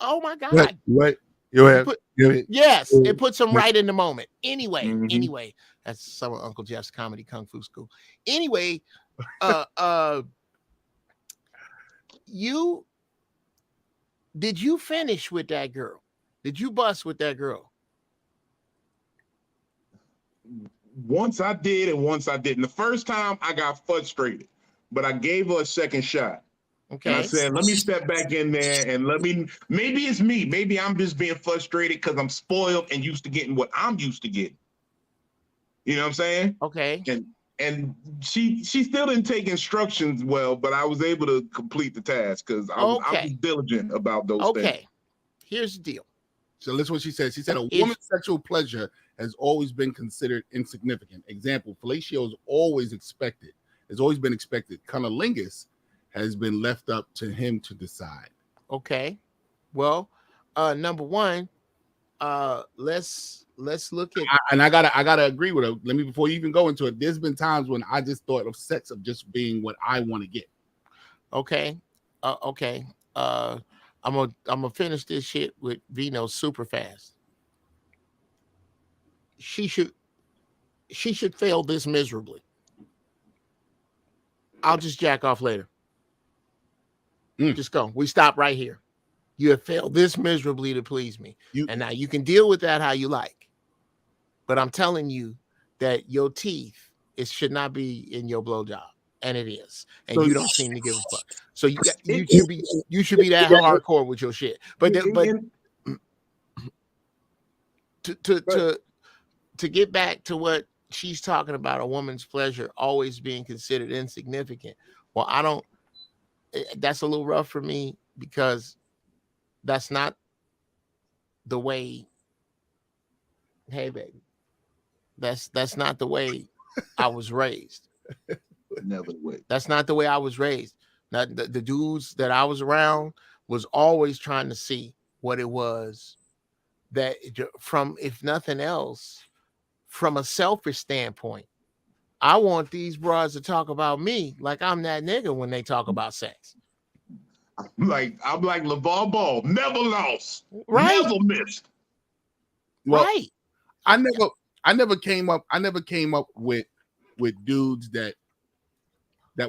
oh my god. What? Yes, it puts them right in the moment. Anyway, that's some of Uncle Jeff's comedy kung fu school. Anyway, did you finish with that girl? Did you bust with that girl? Once I did and once I didn't. The first time I got frustrated, but I gave her a second shot. Okay. And I said, let me step back in there and maybe it's me. Maybe I'm just being frustrated because I'm spoiled and used to getting what I'm used to getting. You know what I'm saying? Okay. And she still didn't take instructions well, but I was able to complete the task because I was diligent about those things. Okay. Here's the deal. So listen what she said. She said a woman's sexual pleasure has always been considered insignificant. Example, fellatio is always expected. It's always been expected. Cunnilingus has been left up to him to decide. Okay. Well, number one, let's look at I gotta agree with her. Let me before you even go into it. There's been times when I just thought of sex of just being what I want to get. Okay. Okay. I'm gonna finish this shit with Vino super fast. She should fail this miserably. I'll just jack off later. Just go. We stop right here. You have failed this miserably to please me. And now you can deal with that how you like. But I'm telling you that your teeth, it should not be in your blowjob. And it is. And so you don't seem to give a fuck. So you should be that hardcore with your shit. But to get back to what she's talking about, a woman's pleasure always being considered insignificant. Well, that's a little rough for me because that's not the way. Hey, baby, that's not the way I was raised. Never the way. That's not the way I was raised. Now, the dudes that I was around was always trying to see what it was that from, if nothing else, from a selfish standpoint. I want these broads to talk about me like I'm that nigga when they talk about sex. I'm like LeVar Ball, never lost, right? Never missed. Well, right. I never came up with dudes that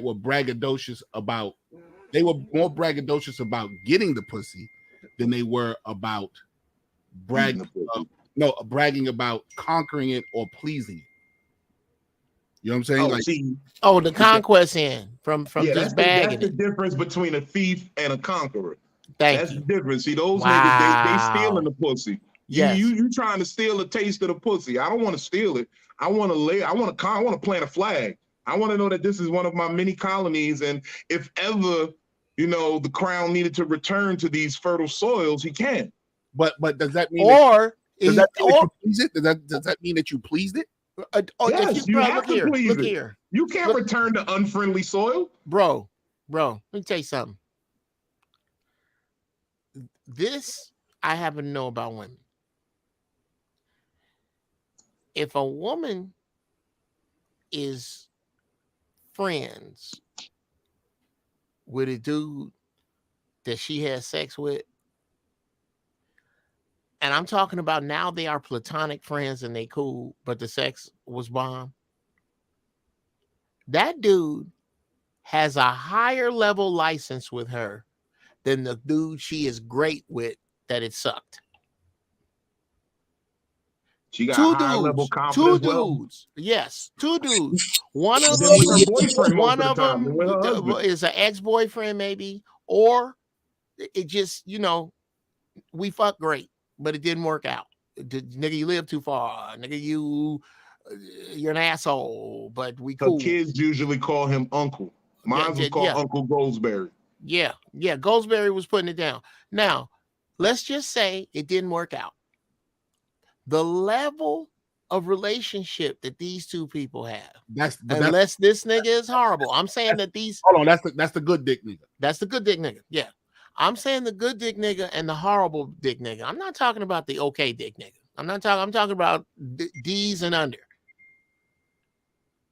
were braggadocious about. They were more braggadocious about getting the pussy than they were about bragging about conquering it or pleasing it. You know what I'm saying? The conquest end from just bagging that's the difference between a thief and a conqueror. That's the difference. See, those niggas, they stealing the pussy. Yes. You trying to steal a taste of the pussy. I don't want to steal it. I want to plant a flag. I want to know that this is one of my many colonies, and if ever, the crown needed to return to these fertile soils, he can. But does that mean you please it? Does that mean that you pleased it? Yes, you have to please it. You can't return to unfriendly soil. Bro, let me tell you something. This I happen to know about women. If a woman is friends with a dude that she has sex with, and I'm talking about now they are platonic friends and they cool, but the sex was bomb. That dude has a higher level license with her than the dude she is great with that it sucked. She got Two high level dudes. confidence. Two dudes. Yes, two dudes. One of Then them, with her boyfriend most one of of the time, them with her husband. is an ex-boyfriend maybe, or it just, you know, we fuck great, but it didn't work out. Nigga, you live too far. Nigga, you're an asshole, but we Her cool. kids usually call him uncle. Mine was called Uncle Goldsberry. Yeah. Goldsberry was putting it down. Now, let's just say it didn't work out. The level of relationship that these two people have, unless this nigga is horrible. I'm saying that these. Hold on, that's the good dick nigga. That's the good dick nigga. Yeah. I'm saying the good dick nigga and the horrible dick nigga. I'm not talking about the okay dick nigga. I'm talking about D's and under.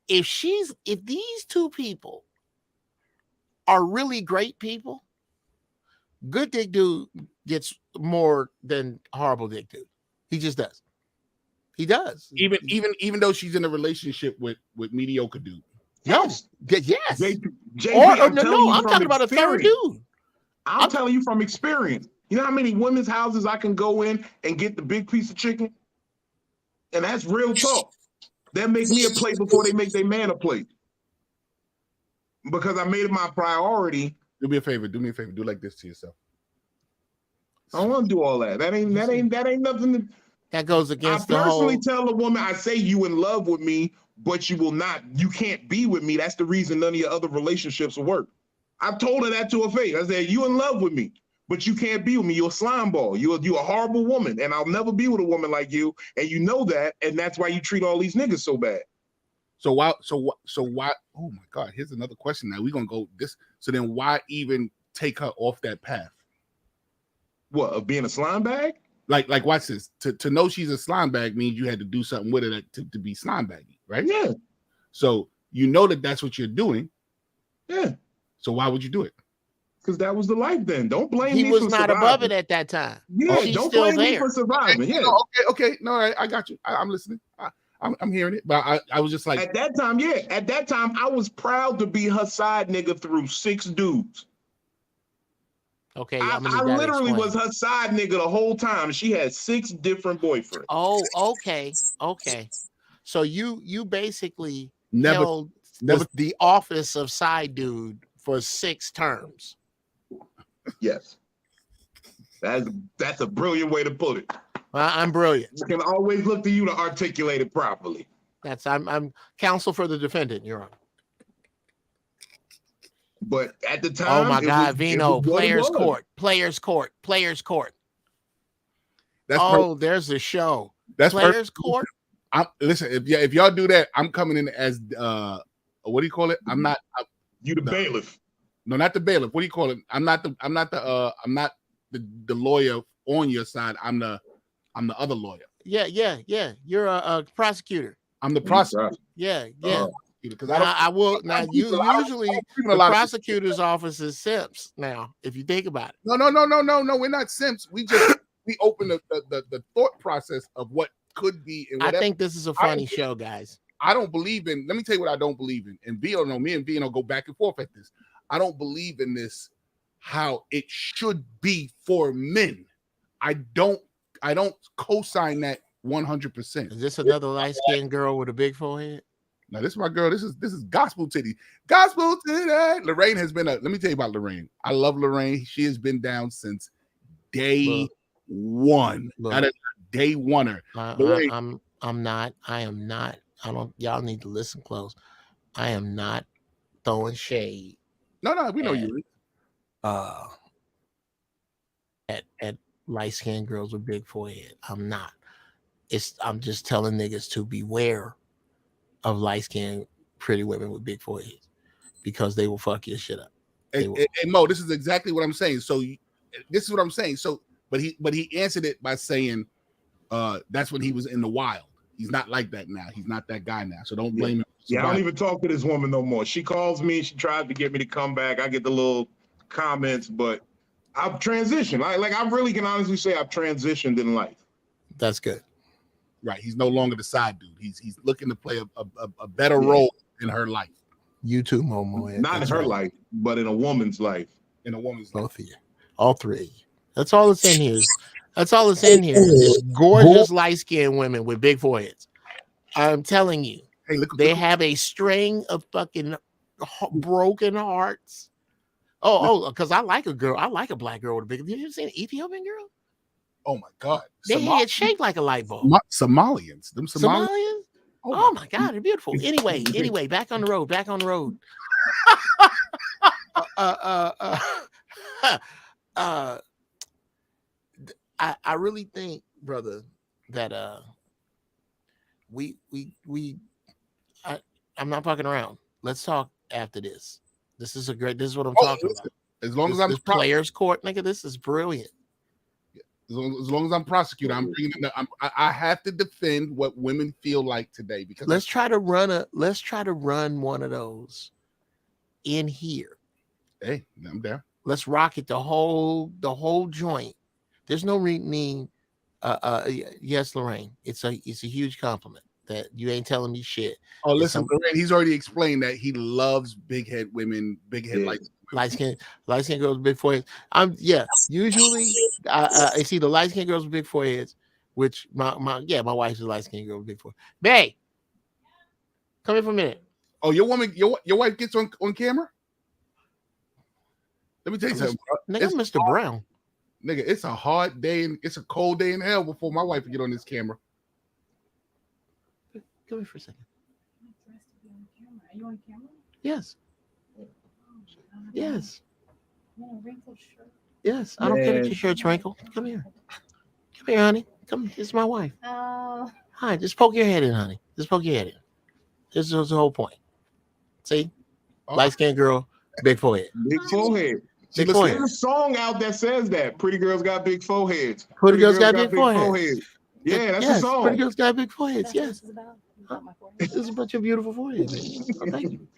If these two people are really great people, good dick dude gets more than horrible dick dude. He just does. He does. Even though she's in a relationship with mediocre dude. Yes. Yes. JP, I'm talking about a third dude. I'm telling you from experience. You know how many women's houses I can go in and get the big piece of chicken? And that's real talk. They'll make me a plate before they make their man a plate. Because I made it my priority. Do me a favor. Do like this to yourself. I don't want to do all that. That ain't nothing. That goes against I personally tell a woman, I say you in love with me, but you can't be with me. That's the reason none of your other relationships will work. I've told her that to her face. I said, you in love with me, but you can't be with me. You're a slime ball. You're a horrible woman, and I'll never be with a woman like you, and you know that, and that's why you treat all these niggas so bad. So why? Oh my God! Here's another question. Now we're gonna go this. So then, why even take her off that path? What, of being a slime bag? Like watch this. To know she's a slime bag means you had to do something with her to be slime baggy, right? Yeah. So you know that's what you're doing. Yeah. So why would you do it? Because that was the life then. Don't blame me. He was not above it at that time. Yeah, don't blame me for surviving. Okay, yeah. Okay. No, I got you. I'm listening. I'm hearing it. But I was just like, at that time, yeah. At that time, I was proud to be her side nigga through 6 dudes. Okay, I literally was her side nigga the whole time. She had 6 different boyfriends. Oh, okay. So you basically never held the office of side dude for 6 terms. Yes. That's a brilliant way to put it. I'm brilliant. You can always look to you to articulate it properly. I'm counsel for the defendant, Your Honor. But at the time, oh my God, Vino, players court. There's a show. That's players court. Listen, if y'all do that, I'm coming in as what do you call it? I'm not. You the bailiff. No, not the bailiff. What do you call it? I'm not the lawyer on your side. I'm the other lawyer. Yeah. You're a prosecutor. I'm the prosecutor. Yeah. Because I will now. Usually the prosecutor's office is simps. Now, if you think about it. No. We're not simps. We open the thought process of what could be. And I think this is a funny show, guys. I don't believe in. Let me tell you what I don't believe in. And Vino, me and Vino go back and forth at this. I don't believe in this. How it should be for men. I don't co-sign that 100%. Is this another light-skinned girl with a big forehead? Now this is my girl. This is gospel titty. Gospel titty. Lorraine has been let me tell you about Lorraine. I love Lorraine. She has been down since day one. That is day oneer. I'm not. I am not. I don't. Y'all need to listen close. I am not throwing shade. No, we know you. At light-skinned girls with big forehead. I'm not. I'm just telling niggas to beware of light-skinned pretty women with big foreheads because they will fuck your shit up. And Mo, this is exactly what I'm saying. So this is what I'm saying. So, but he answered it by saying that's when he was in the wild. He's not like that now. He's not that guy now. So don't blame him. Yeah, I don't even talk to this woman no more. She calls me. She tries to get me to come back. I get the little comments, but I've transitioned. Like I really can honestly say I've transitioned in life. That's good. Right. He's no longer the side dude. He's looking to play a better role in her life. You too, Momo. Not in her life, but in a woman's life. In a woman's life. Both of you. All three. That's all it's in here. That's all it's in here. It's gorgeous light-skinned women with big foreheads. I'm telling you. Hey, look, they have a string of fucking broken hearts. Because I like a girl. I like a black girl with a big. Have you ever seen an Ethiopian girl? Oh my God. They head shaped like a light bulb. Somalians. Them Somalians? Oh my God, they're beautiful. Anyway, back on the road. I really think, brother, that I'm not fucking around. Let's talk after this. This is what I'm talking about. As long as I'm players court, nigga, this is brilliant. As long as I'm prosecutor, I'm bringing it. I have to defend what women feel like today because let's try to run one of those in here. Hey, I'm there. Let's rock it the whole joint. There's no need. Yes, Lorraine. It's a huge compliment that you ain't telling me shit. Oh, listen, Lorraine, he's already explained that he loves big head women, big head light skin girls with big foreheads. Usually I see the light skin girls with big foreheads, which my wife's a light skin girl with big forehead. Babe, come here for a minute. Oh, your wife gets on camera? Let me tell you something. Nigga, it's Mr. Brown. Nigga, it's a hard day and it's a cold day in hell before my wife will get on this camera. Come here for a second. Are you on camera? Yes. Yes. Wrinkled shirt. Yes. I don't care that your shirt's wrinkled. Come here. Come here, honey. Come. This is my wife. Oh. Hi. Just poke your head in, honey. Just poke your head in. This is the whole point. See? Light skinned girl, big forehead. Big forehead. Big forehead. There's a song out that says that. Pretty girls got big foreheads. Pretty girls got big foreheads. Yeah, that's a song. Pretty girls got big foreheads. That's Yes. This This is about your beautiful forehead. Oh, thank you.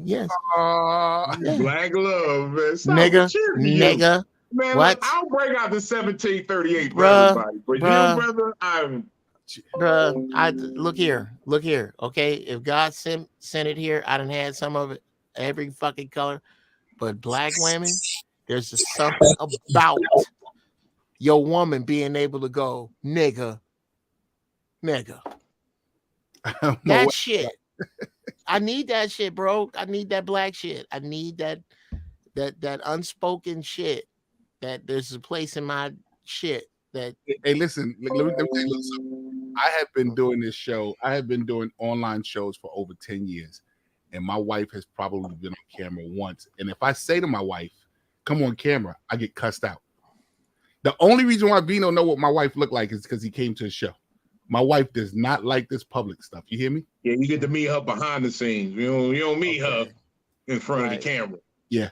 Yes. Black love, man. Nigga. Man, what? I'll break out the 1738 for Bruh, everybody. But bruh. you, brother, look here. Okay, if God sent it here, I done had some of it, every fucking color. But black women, there's just something about your woman being able to go, nigga. That shit. I need that shit, bro. I need that black shit. I need that unspoken shit. That there's a place in my shit that. Hey, listen. Let me tell you something. I have been doing this show. I have been doing online shows for over 10 years. And my wife has probably been on camera once. And if I say to my wife, come on camera, I get cussed out. The only reason why Vino know what my wife looked like is because he came to the show. My wife does not like this public stuff. You hear me? Yeah, you get to meet her behind the scenes. You don't meet her in front of the camera. Yeah.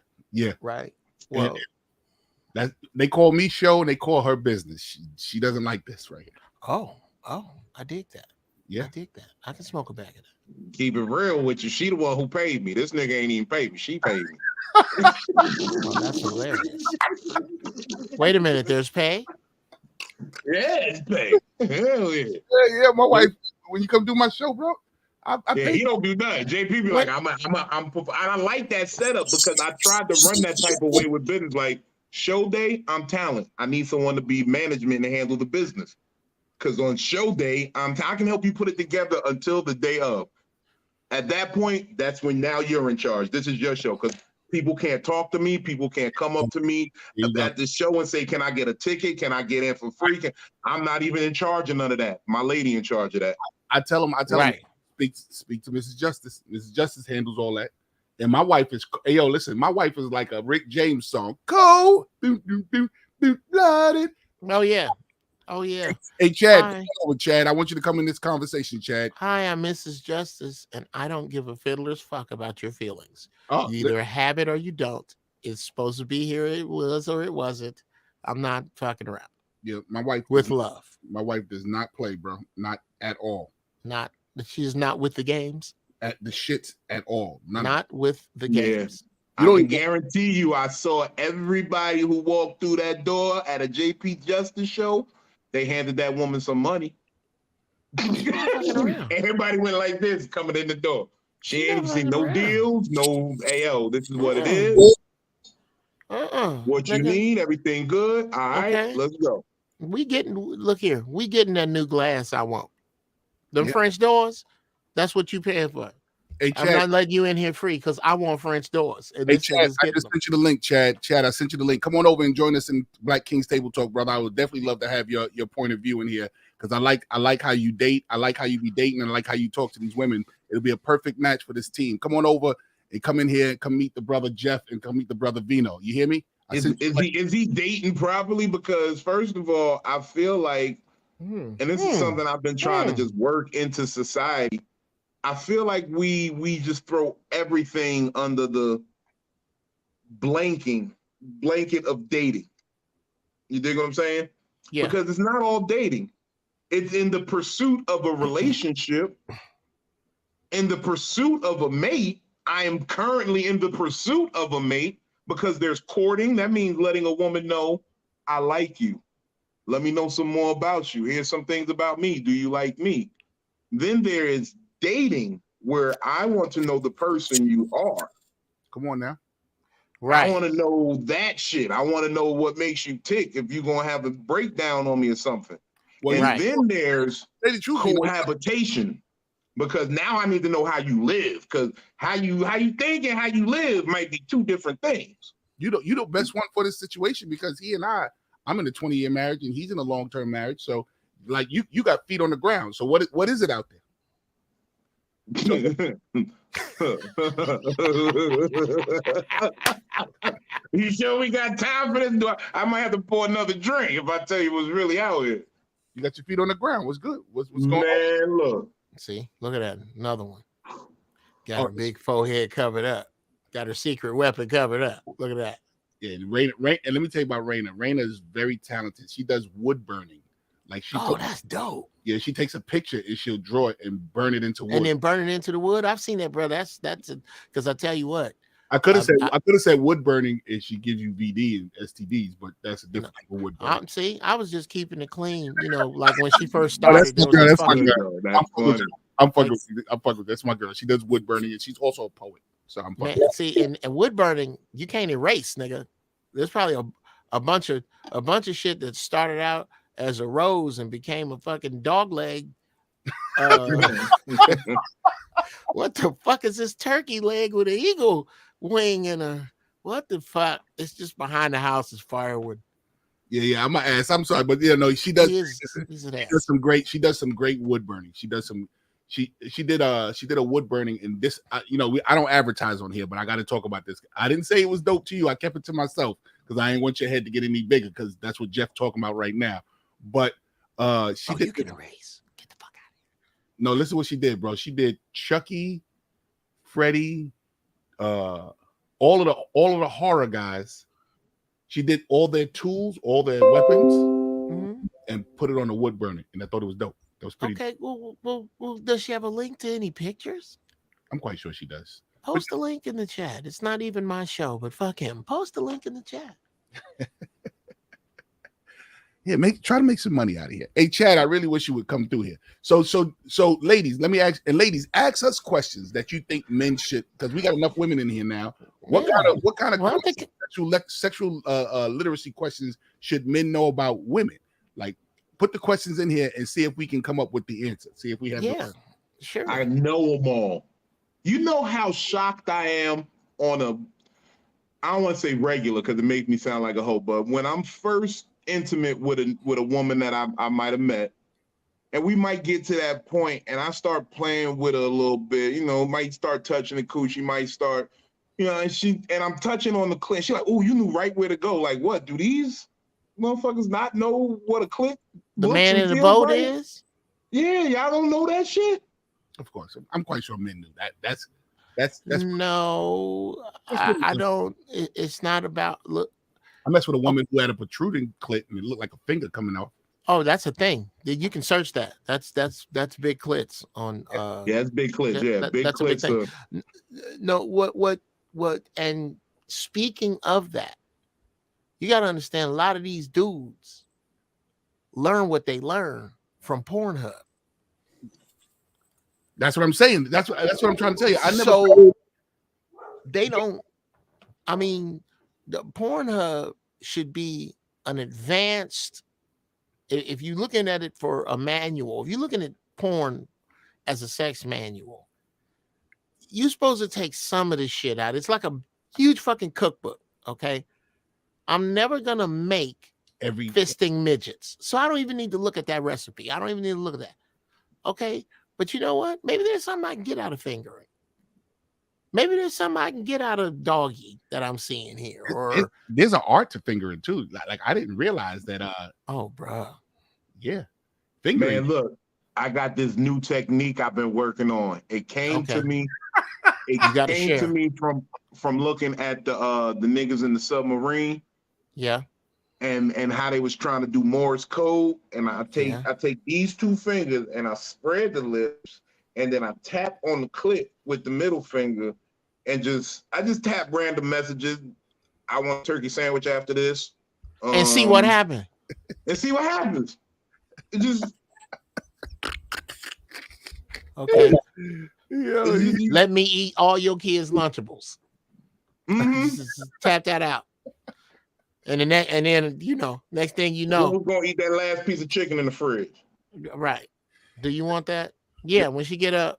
Right. Well, they call me show and they call her business. She doesn't like this right here. Oh, I dig that. Yeah. I dig that. I can smoke a bag of that. Keep it real with you. She the one who paid me. This nigga ain't even paid me. She paid me. Oh, that's hilarious. Wait a minute. There's pay? Yeah, it's pay. Hell yeah. Yeah, my wife, when you come do my show, bro, I pay. He don't do nothing. JP be like, I like that setup because I tried to run that type of way with business. Like, show day, I'm talent. I need someone to be management and handle the business. Because on show day, I can help you put it together until the day of. At that point, that's when now you're in charge. This is your show because people can't talk to me. People can't come up to me at the show and say, can I get a ticket? Can I get in for free? I'm not even in charge of none of that. My lady in charge of that. I tell him, speak to Mrs. Justice. Mrs. Justice handles all that. And my wife is, hey, yo, listen, my wife is like a Rick James song. Cold, blooded. Oh, yeah. Hey, Chad, Chad, I want you to come in this conversation, Chad. Hi, I'm Mrs. Justice, and I don't give a fiddler's fuck about your feelings. Oh, you either have it or you don't. It's supposed to be here. It was or it wasn't. I'm not fucking around. Yeah, my wife. With love. My wife does not play, bro. Not at all. She's not with the games. At the shits at all. Not with the games. You I don't can even, guarantee you, I saw everybody who walked through that door at a JP Justice show. They handed that woman some money. She's not fucking around. Everybody went like this coming in the door. She She's ain't not seen fucking no around. deals, no AO. This is what it Uh-uh. is. What you Nigga, need, everything good. All right, okay. let's go. Look here, we getting that new glass I want. Them Yeah. French doors, that's what you paying for. hey, I'm Chad, not letting you in here free because I want French doors. And hey, this Chad, nigga's I getting just them. sent you the link, Chad. Chad, I sent you the link. Come on over and join us in Black King's Table Talk, brother. I would definitely love to have your point of view in here because I like how you date. I like how you be dating, and I like how you talk to these women. It'll be a perfect match for this team. Come on over and come in here and come meet the brother Jeff and come meet the brother Vino. You hear me? Is he dating properly? Because first of all, I feel like, and this is something I've been trying to just work into society. I feel like we just throw everything under the blanket of dating. You dig what I'm saying? Yeah. Because it's not all dating. It's in the pursuit of a relationship, in the pursuit of a mate. I am currently in the pursuit of a mate because there's courting. That means letting a woman know, I like you. Let me know some more about you. Here's some things about me. Do you like me? Then there is dating, where I want to know the person you are. Come on now. Right. I want to know that shit. I want to know what makes you tick if you're going to have a breakdown on me or something. Well, and right. then there's say the truth, you know, cohabitation, because now I need to know how you live, because how you think and how you live might be two different things. you the best one for this situation because I'm in a 20-year marriage and he's in a long-term marriage. So like you got feet on the ground. So what is it out there? You sure we got time for this? I might have to pour another drink if I tell you what's really out here. You got your feet on the ground. What's good? What's going on? Man, look. See, look at that. Another one. Got her big forehead covered up. Got her secret weapon covered up. Look at that. Yeah, Raina, and let me tell you about Raina. Raina is very talented. She does wood burning. Like That's dope. Yeah, she takes a picture and she'll draw it and burn it into wood. And then burn it into the wood. I've seen that, bro. That's because I tell you what. I could have said wood burning and she gives you VD and STDs, but that's a different type of wood burning. See, I was just keeping it clean. You know, like when she first started. That's my girl. I'm fucking with that's my girl. She does wood burning and she's also a poet. So I'm fucking. Man, see, and wood burning, you can't erase, nigga. There's probably a bunch of shit that started out as a rose and became a fucking dog leg. What the fuck is this turkey leg with an eagle wing and a what the fuck? It's just behind the house is firewood. Yeah, I'm an ass. I'm sorry, but yeah, no, she does. She does some great wood burning. She does some. She did a wood burning in this. I don't advertise on here, but I got to talk about this. I didn't say it was dope to you. I kept it to myself because I ain't want your head to get any bigger because that's what Jeff talking about right now. But she did. You can erase. Get the fuck out of here. No, listen what she did, bro. She did Chucky, Freddy, all of the horror guys. She did all their tools, all their weapons, and put it on the wood burning. And I thought it was dope. That was pretty. Okay. Well, does she have a link to any pictures? I'm quite sure she does. Post the link in the chat. It's not even my show, but fuck him. Post the link in the chat. Yeah, try to make some money out of here. Hey, Chad, I really wish you would come through here. So, ladies, let me ask, and ladies, ask us questions that you think men should, because we got enough women in here now. What kind of sexual literacy questions should men know about women? Like, put the questions in here and see if we can come up with the answer. See if we have. Yeah, sure. I know them all. You know how shocked I am on I don't want to say regular because it makes me sound like a hoe, but when I'm first intimate with a woman that I might have met, and we might get to that point and I start playing with her a little bit, might start touching the coochie, might start, and I'm touching on the clit. She's like, oh, you knew right where to go. Like, what? Do these motherfuckers not know what a clit the man in the boat like? is? Yeah, y'all don't know that shit? Of course. I'm quite sure men knew that. That's no, I don't. It's not about look. I messed with a woman who had a protruding clit and it looked like a finger coming out. Oh, that's a thing. You can search that. That's big clits on. Yeah, it's big clits. Yeah, big clits. No, what, and speaking of that, you got to understand a lot of these dudes learn what they learn from Pornhub. That's what I'm saying. That's what I'm trying to tell you. I never. So they don't. I mean, the Pornhub should be an advanced. If you're looking at it for a manual, if you're looking at porn as a sex manual, you're supposed to take some of this shit out. It's like a huge fucking cookbook. Okay, I'm never gonna make every fisting midgets, so I don't even need to look at that recipe. I don't even need to look at that. Okay, but you know what? Maybe there's something I can get out of fingering. Maybe there's something I can get out of doggy that I'm seeing here. Or there's an art to fingering too. Like I didn't realize that. Oh, bro. Yeah, fingering. Man, look, I got this new technique I've been working on. It came to me. It came to me from looking at the niggas in the submarine. Yeah. And how they was trying to do Morse code. And I take these two fingers and I spread the lips, and then I tap on the clip with the middle finger, and I just tap random messages. I want a turkey sandwich after this. And see what happened. And see what happens. It just okay. Yeah, let me eat all your kids' Lunchables. Just tap that out. And then you know, next thing you know, we're gonna eat that last piece of chicken in the fridge. Right. Do you want that? Yeah, when she get up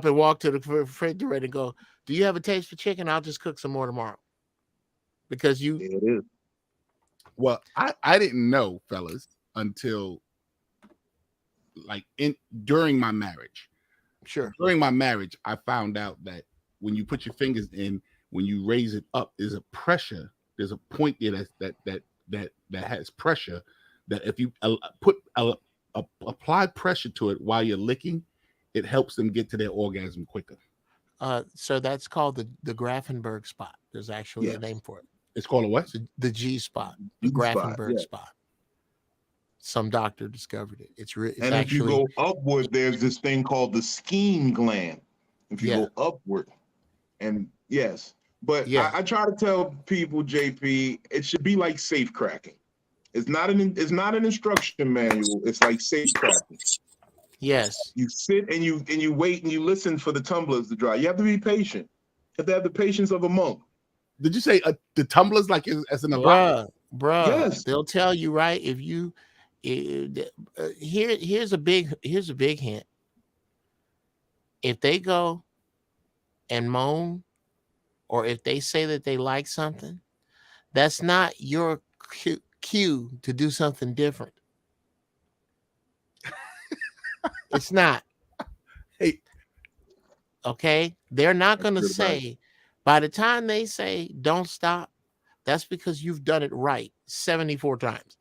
and walk to the refrigerator and go, do you have a taste for chicken? I'll just cook some more tomorrow. Because you it is. Well, I didn't know, fellas, until like during my marriage. Sure. During my marriage, I found out that when you put your fingers in, when you raise it up, there's a pressure. There's a point there that has pressure. That if you apply pressure to it while you're licking, it helps them get to their orgasm quicker. So that's called the Grafenberg spot. There's actually a name for it. It's called a what? The G spot. The Grafenberg spot. Some doctor discovered it. It's and if you go upward, there's this thing called the scheme gland. If you go upward, and yes, but I try to tell people, JP, it should be like safe cracking. It's not an instruction manual. It's like safe cracking. Yes. You sit and you wait and you listen for the tumblers to dry. You have to be patient. You have to have the patience of a monk. Did you say the tumblers like as in a bruh? Yes. They'll tell you, right? If you here's a big hint. If they go and moan, or if they say that they like something, that's not your cue to do something different. It's not. Hey, okay, they're not going to say. By the time they say don't stop, that's because you've done it right 74 times.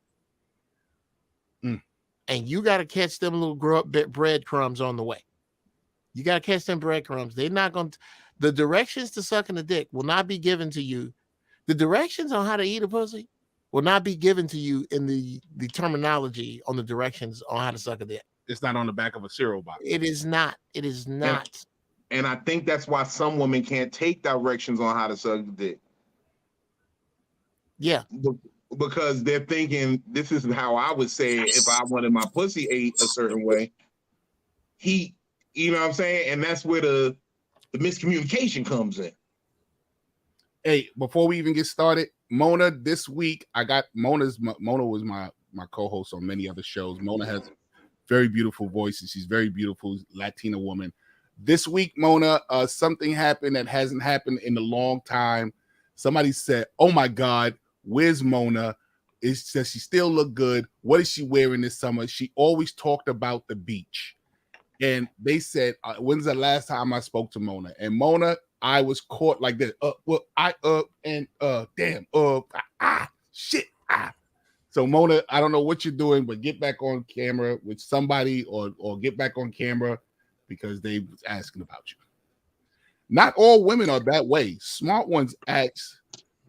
And you got to catch them little breadcrumbs on the way. You got to catch them breadcrumbs. They're not going to. The directions to sucking the dick will not be given to you. The directions on how to eat a pussy will not be given to you in the terminology on the directions on how to suck a dick. It's not on the back of a cereal box. It is not. It is not. And I think that's why some women can't take directions on how to suck the dick. Yeah. Because they're thinking, this is how I would say it if I wanted my pussy ate a certain way. You know what I'm saying? And that's where the miscommunication comes in. Hey, before we even get started, Mona, this week I got Mona was my co-host on many other shows. Mona has very beautiful voices. She's very beautiful Latina woman. This week, Mona, something happened that hasn't happened in a long time. Somebody said, "Oh my God, where's Mona? It says she still look good. What is she wearing this summer?" She always talked about the beach. And they said, when's the last time I spoke to Mona? And Mona, I was caught like this. Shit. So Mona, I don't know what you're doing, but get back on camera with somebody or get back on camera because they was asking about you. Not all women are that way. Smart ones ask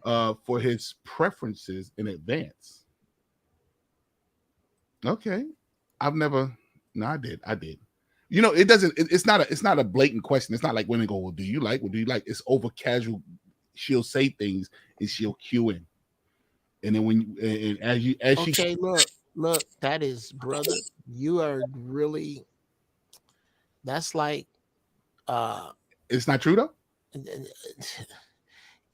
for his preferences in advance. Okay. I did. You know, it's not a blatant question. It's not like women go, well, do you like? It's over casual she'll say things and she'll cue in. And then when and as she Okay, look, that is, brother, you are really, that's like, it's not true though.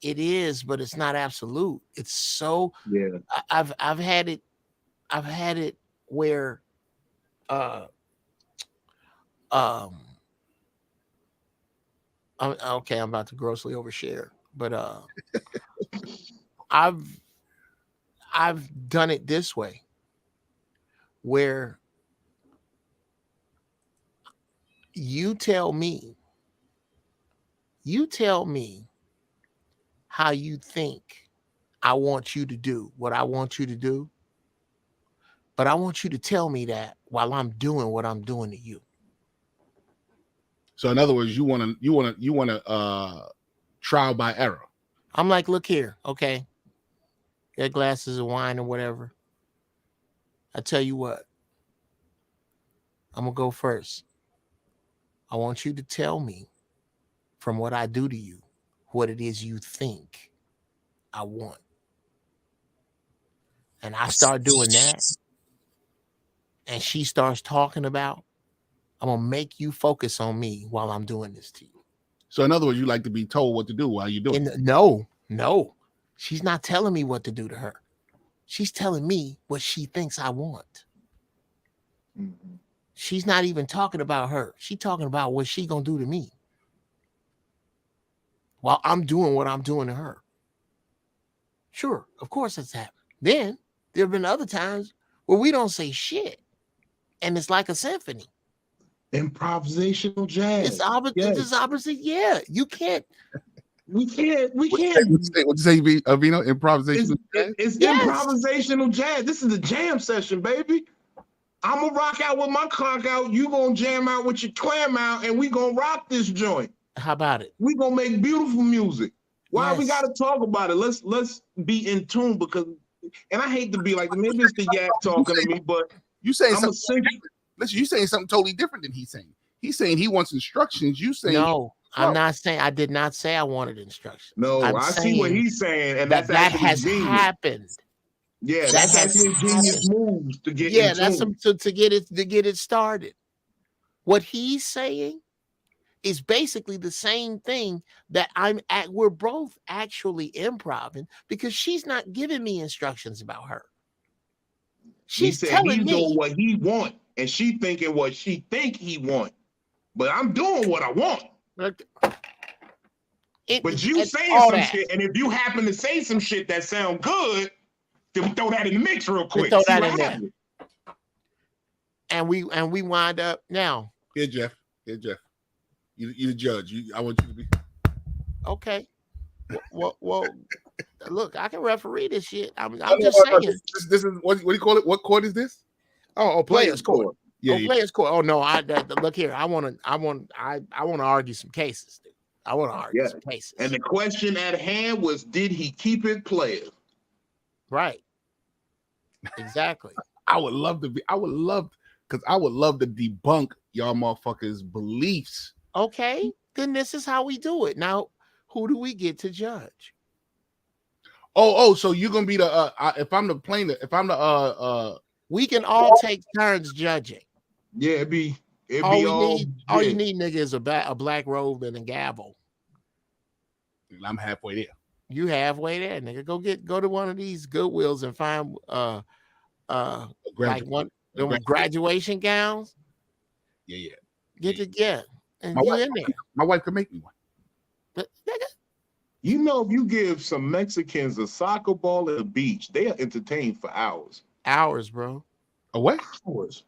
it is, but it's not absolute. It's so, Yeah. I've had it where okay, I'm about to grossly overshare, but I've done it this way, where you tell me how you think I want you to do what I want you to do, but I want you to tell me that while I'm doing what I'm doing to you. So in other words, you want to trial by error. I'm like, look here, okay, get glasses of wine or whatever. I tell you what, I'm gonna go first. I want you to tell me from what I do to you what it is you think I want. And I start doing that, and she starts talking about, I'm gonna make you focus on me while I'm doing this to you. So in other words, you like to be told what to do while you're doing it. No, she's not telling me what to do to her. She's telling me what she thinks I want. Mhm. She's not even talking about her. She's talking about what she gonna do to me while I'm doing what I'm doing to her. Sure, of course it's happened. Then there have been other times where we don't say shit, and it's like a symphony. Improvisational jazz. It's opposite. Yes. It's opposite. Yeah, you can't. We can't. What you say, Vino? Improvisation. It's Yes. improvisational jazz. This is the jam session, baby. I'm gonna rock out with my clock out. You gonna jam out with your clam out, and we gonna rock this joint. How about it? We gonna make beautiful music. Why we Yes. gotta talk about it? Let's be in tune, because, and I hate to be like, maybe it's the yak talking to me, but You saying I'm something totally different. Listen, you saying something totally different than he's saying. He's saying he wants instructions. You saying No, I'm not saying. I did not say I wanted instructions. no, I'm I see what saying he's saying, and that that's actually has genius. happened. Yeah, That that's has actually a genius happened. move to get Yeah, in that's tune. to get it started. What he's saying is basically the same thing that we're both actually improving, because she's not giving me instructions about her. He She's said telling he's doing me what he want, and she thinking what she think he want. But I'm doing what I want. But you saying all some that. shit, and if you happen to say some shit that sound good, then we throw that in the mix real quick. Throw See that what in there. happens. And we wind up now. Here, Jeff. You the judge. I want you to be. Okay. Well, look, I can referee this shit. I'm just saying. This is what do you call it? What court is this? Oh, players court. Yeah, Players court. Oh no, look here. I want to argue some cases, dude. I want to argue some cases. And the question at hand was, did he keep it player? Right. Exactly. I would love to debunk y'all motherfuckers' beliefs. Okay, then this is how we do it. Now, who do we get to judge? So you're gonna be the if I'm the plaintiff, if I'm the we can all take turns judging. Yeah, all you need, nigga, is a black robe and a gavel. I'm halfway there. You halfway there, nigga. Go to one of these Goodwills and find like one graduation gowns. Yeah. And you in there. My wife could make me one. But nigga, you know, if you give some Mexicans a soccer ball at the beach, they are entertained for hours. Hours, bro. A what? Hours.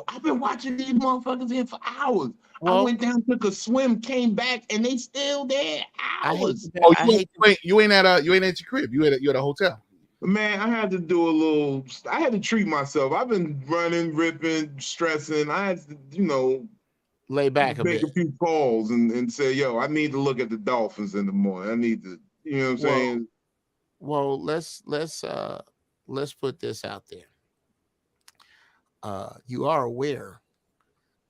I've been watching these motherfuckers here for hours. Well, I went down, took a swim, came back, and they still there. Hours. You ain't at your crib. You at a hotel. Man, I had to treat myself. I've been running, ripping, stressing. I had to, lay back a bit. Make a few calls and say, yo, I need to look at the Dolphins in the morning. I need to, you know what I'm saying? Well, let's put this out there. You are aware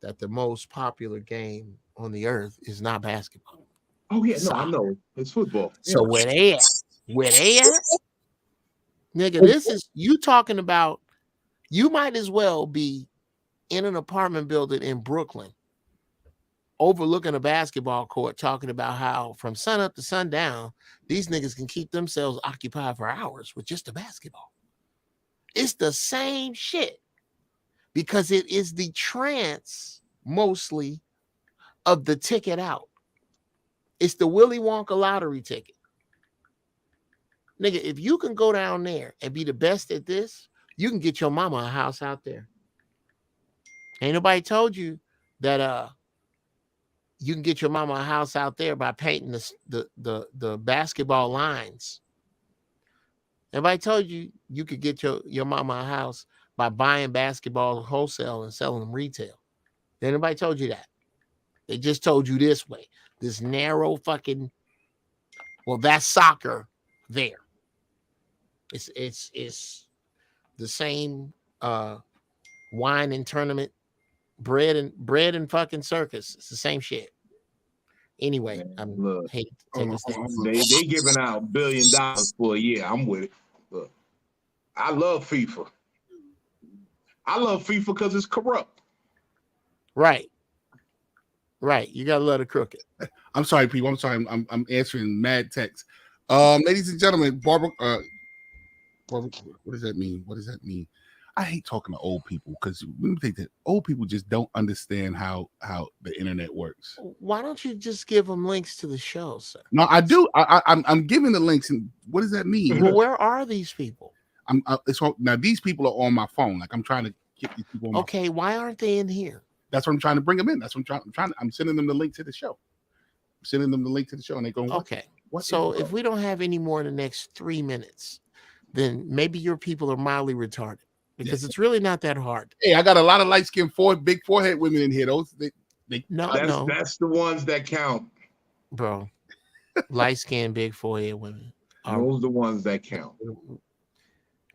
that the most popular game on the earth is not basketball. Oh yeah, no, I Soccer. know it's football. So where they at? Where they at? Nigga, this is you talking about. You might as well be in an apartment building in Brooklyn, overlooking a basketball court, talking about how from sun up to sundown, these niggas can keep themselves occupied for hours with just a basketball. It's the same shit because it is the trance mostly of the ticket out. It's the Willy Wonka lottery ticket. Nigga, if you can go down there and be the best at this, you can get your mama a house out there. Ain't nobody told you that you can get your mama a house out there by painting the basketball lines. Nobody told you you could get your mama a house by buying basketball wholesale and selling them retail. Anybody told you that? They just told you this way. This narrow fucking, well, that's soccer there. It's the same wine and tournament, bread and fucking circus. It's the same shit. Anyway, Man, I'm look, hate to take a step. they giving out $1 billion for a year. I'm with it. Look, I love FIFA. I love FIFA because it's corrupt. Right. You gotta love the crooked. I'm sorry, people. I'm sorry. I'm answering mad text. Ladies and gentlemen, Barbara, what does that mean? What does that mean? I hate talking to old people because we think that old people just don't understand how the internet works. Why don't you just give them links to the show, sir? No, I do. I'm giving the links, and what does that mean? Well, where are these people? Now these people are on my phone. Like I'm trying to get these people on my phone. Why aren't they in here? That's what I'm trying to bring them in. That's what I'm sending them the link to the show. I'm sending them the link to the show, and they go, okay. So if we don't have any more in the next 3 minutes, then maybe your people are mildly retarded because it's really not that hard. Hey, I got a lot of light skinned big forehead women in here. Those That's the ones that count, bro. Light skinned big forehead women. Those are the ones that count.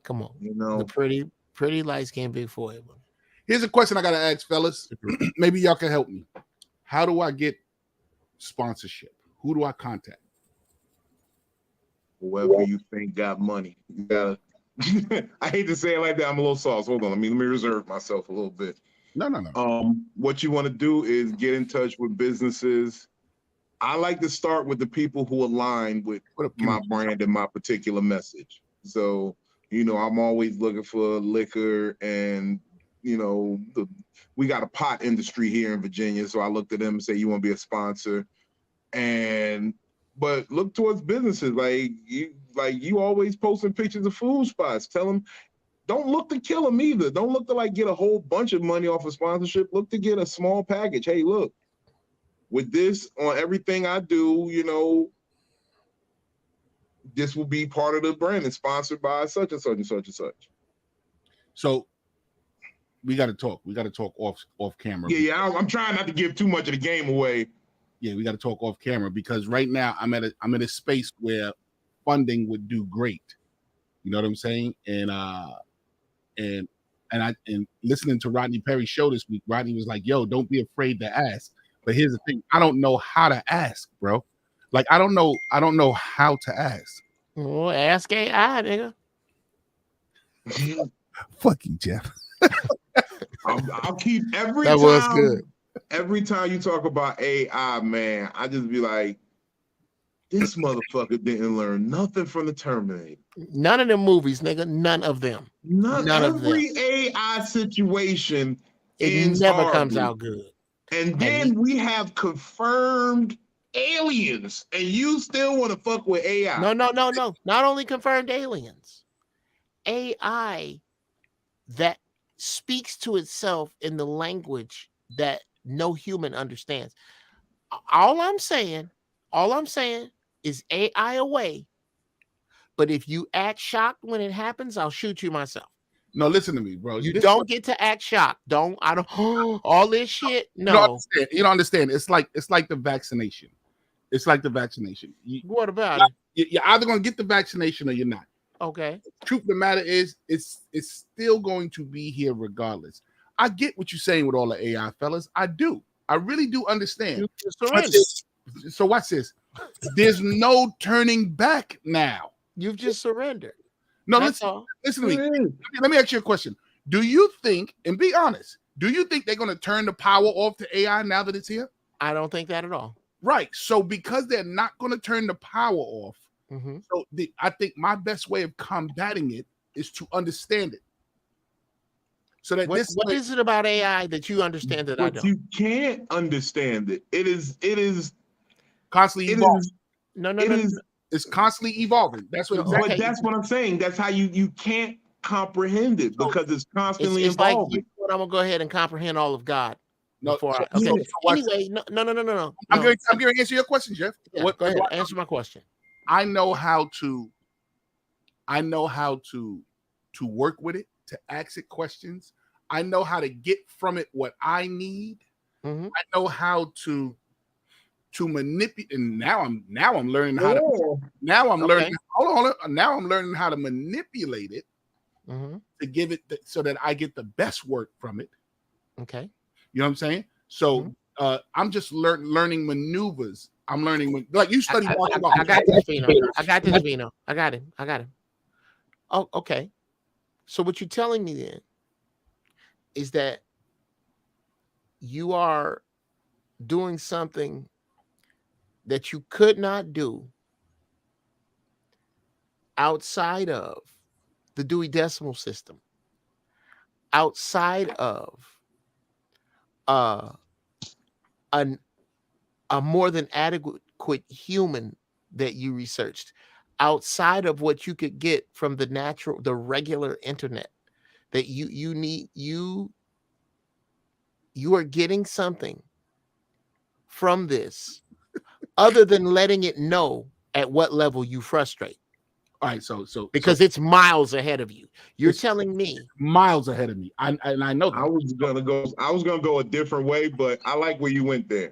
Come on, the pretty light skinned big forehead women. Here's a question I gotta ask, fellas. Maybe y'all can help me. How do I get sponsorship? Who do I contact? Whoever you think got money. You gotta I hate to say it like that. I'm a little sauce. Hold on. Let me reserve myself a little bit. No. What you want to do is get in touch with businesses. I like to start with the people who align with my brand and my particular message. So, I'm always looking for liquor and we got a pot industry here in Virginia. So I looked at them and say, you want to be a sponsor? But look towards businesses like you always posting pictures of food spots. Tell them, don't look to kill them either. Don't look to get a whole bunch of money off of sponsorship. Look to get a small package. Hey, look, with this on everything I do, this will be part of the brand and sponsored by such and such and such and such. So we got to talk. We got to talk off camera. Yeah. I'm trying not to give too much of the game away. Yeah, we got to talk off camera because right now I'm at a space where funding would do great. You know what I'm saying? And listening to Rodney Perry's show this week, Rodney was like, "Yo, don't be afraid to ask." But here's the thing: I don't know how to ask, bro. Like I don't know how to ask. Well, ask AI, nigga. Fuck you, Jeff. I'll keep every that time. Was good. Every time you talk about AI, man, I just be like, this motherfucker didn't learn nothing from the Terminator. None of them movies, nigga. None of them. None of them. Every AI situation it never comes out good. And then we have confirmed aliens, and you still want to fuck with AI. No. Not only confirmed aliens. AI that speaks to itself in the language that no human understands. All I'm saying is AI away. But if you act shocked when it happens, I'll shoot you myself. No, listen to me, bro. You don't get to act shocked. All this shit. No. You don't understand. It's like the vaccination. It's like the vaccination. What about it? You're either gonna get the vaccination or you're not. Okay. Truth of the matter is, it's still going to be here regardless. I get what you're saying with all the AI, fellas. I do. I really do understand. So watch this. There's no turning back now. You've just surrendered. No, That's all. listen to me. Let me ask you a question. Do you think, and be honest, do you think they're going to turn the power off to AI now that it's here? I don't think that at all. Right. So because they're not going to turn the power off, I think my best way of combating it is to understand it. So that what is it about AI that you understand that I don't? You can't understand it. It is constantly evolving. No. It's constantly evolving. That's what. Exactly. But that's what I'm saying. That's how you can't comprehend it because it's constantly it's evolving. Like, I'm gonna go ahead and comprehend all of God. No. Anyway, no. I'm going to answer your question, Jeff. Yeah, go ahead. Answer my question. I know how to work with it, to ask it questions. I know how to get from it what I need. I know how to manipulate. And now I'm learning how to. Now I'm learning. Hold on. Now I'm learning how to manipulate it to give it so that I get the best work from it. Okay. You know what I'm saying? So I'm just learning maneuvers. I'm learning like you study. I got this, Vino. I got him. Oh, okay. So what you're telling me then is that you are doing something that you could not do outside of the Dewey Decimal System, outside of a more than adequate human that you researched, outside of what you could get from the regular internet, that you are getting something from this other than letting it know at what level you frustrate. All right, so because it's miles ahead of you. You're telling me miles ahead of me. I know that. I was gonna go a different way, but I like where you went there.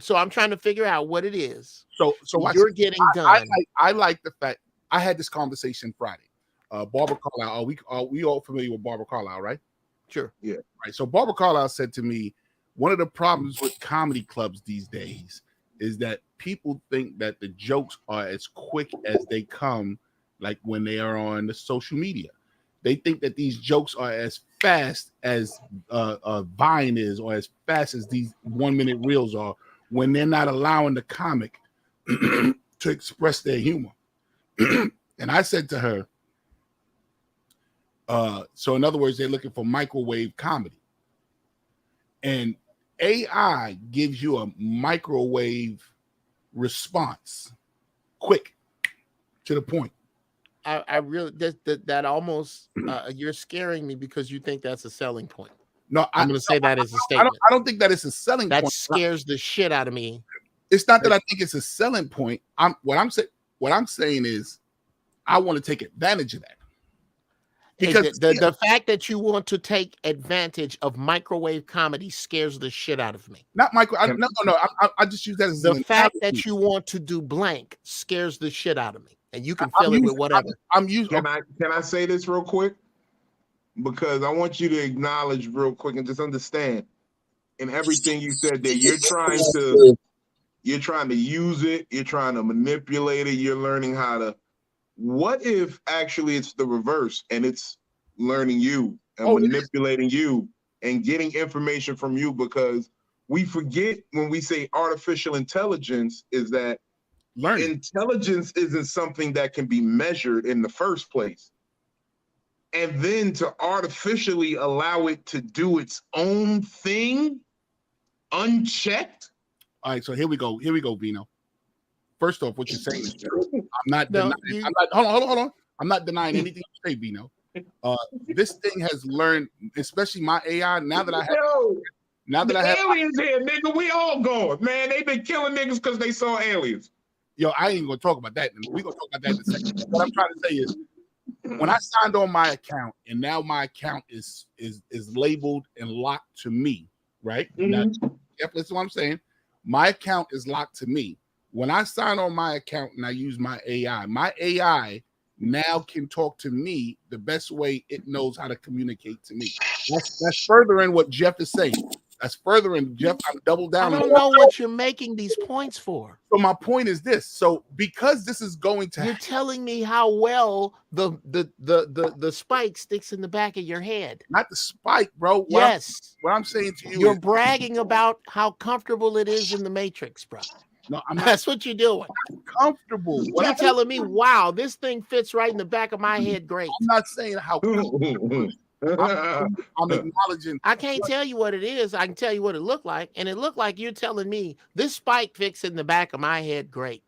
So I'm trying to figure out what it is. So you're getting done. I like the fact I had this conversation Friday. Barbara Carlisle. We all familiar with Barbara Carlisle, right? Sure. Yeah. Right. So Barbara Carlisle said to me, one of the problems with comedy clubs these days is that people think that the jokes are as quick as they come, like when they are on the social media. They think that these jokes are as fast as Vine is, or as fast as these 1 minute reels are, when they're not allowing the comic to express their humor. And I said to her, so in other words, they're looking for microwave comedy. And AI gives you a microwave response, quick, to the point. I really that almost you're scaring me because you think that's a selling point. No, I'm going to say that as a statement. I don't think that it's a selling point. That scares the shit out of me. It's not that I think it's a selling point. What I'm saying is I want to take advantage of that. Because the fact that you want to take advantage of microwave comedy scares the shit out of me. Not micro. No. I just use that as the fact that you want to do blank scares the shit out of me, and you can fill it with whatever. Can I say this real quick? Because I want you to acknowledge real quick and just understand in everything you said that you're trying to use it, you're trying to manipulate it, you're learning how to. What if actually it's the reverse and it's learning you and manipulating you and getting information from you? Because we forget when we say artificial intelligence is that intelligence isn't something that can be measured in the first place. And then to artificially allow it to do its own thing unchecked. All right, so here we go, Vino. First off, what you're saying is true. I'm not denying. Hold on. I'm not denying anything you say, Vino. This thing has learned, especially my AI. Now that I have aliens here, nigga, we all going, man. They've been killing niggas because they saw aliens. Yo, I ain't gonna talk about that. We're gonna talk about that in a second. What I'm trying to say is, when I signed on my account, and now my account is labeled and locked to me, right? Now, that's what I'm saying. My account is locked to me. When I sign on my account and I use my AI now can talk to me the best way it knows how to communicate to me. That's furthering what Jeff is saying. That's furthering, Jeff. I'm double I down. don't know what you're making these points for. So my point is this. So because this is going to You're telling me how well the spike sticks in the back of your head. not the spike, bro. Yes. What I'm saying to you You're is bragging about how comfortable it is in the Matrix, bro. no, I'm not That's what you're doing. comfortable. What You're I'm telling me, wow, this thing fits right in the back of my head. Great. not saying how I'm acknowledging. I can't tell you what it is. I can tell you what it looked like. And it looked like you're telling me this spike fits in the back of my head. Great.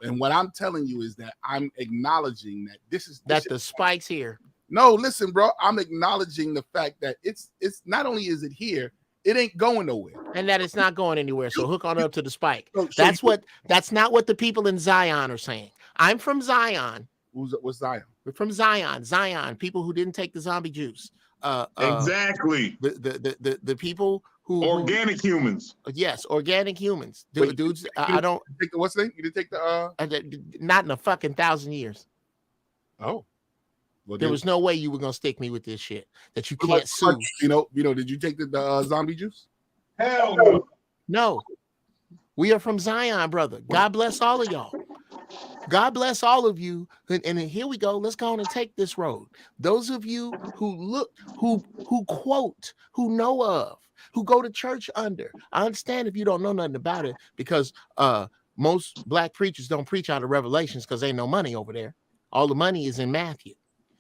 And what I'm telling you is that I'm acknowledging that That the spike's here. No, listen, bro. I'm acknowledging the fact that it's not only is it here, it ain't going nowhere. And that it's not going anywhere. So hook on up to the spike. So That's not what the people in Zion are saying. I'm from Zion. What's Zion? We're from Zion. Zion, people who didn't take the zombie juice. Exactly. The people who Organic humans. Yes, organic humans. Wait, Dudes, You I don't didn't take the what's the name? You didn't take the not in a fucking 1,000 years. Oh. Well, There was no way you were gonna stick me with this shit that you can't sue. You know, did you take the zombie juice? Hell no. No, we are from Zion, brother. God bless all of y'all. God bless all of you. And here we go. Let's go on and take this road. Those of you who look, who quote, who know of, who go to church under. I understand if you don't know nothing about it because most black preachers don't preach out of Revelations because ain't no money over there. All the money is in Matthew.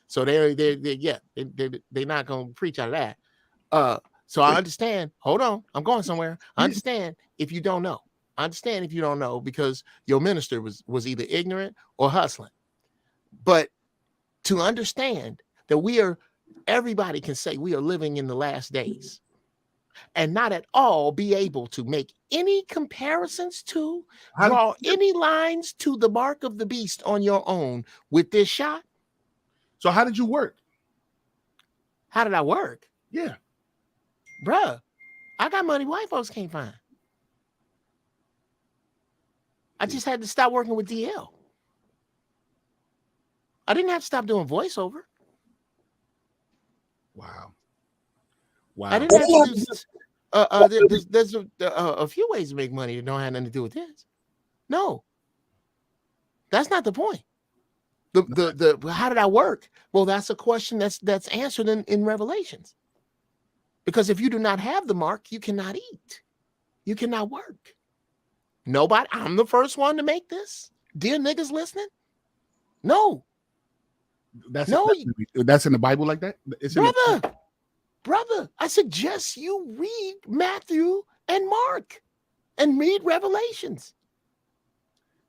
So they're not gonna preach out of that. So I understand. Hold on, I'm going somewhere. I understand if you don't know. I understand if you don't know because your minister was either ignorant or hustling. But to understand that everybody can say we are living in the last days and not at all be able to make any comparisons to, draw any lines to the mark of the beast on your own with this shot. So how did you work? How did I work? Yeah. Bruh, I got money white folks can't find. I just had to stop working with DL. I didn't have to stop doing voiceover. Wow. I didn't have to do. There's a few ways to make money that don't have nothing to do with this. No, that's not the point. The how did I work? Well, that's a question that's answered in Revelations. Because if you do not have the mark, you cannot eat. You cannot work. Nobody, I'm the first one to make this. Dear niggas listening? No. That's in the Bible like that? It's Brother, I suggest you read Matthew and Mark and read Revelations.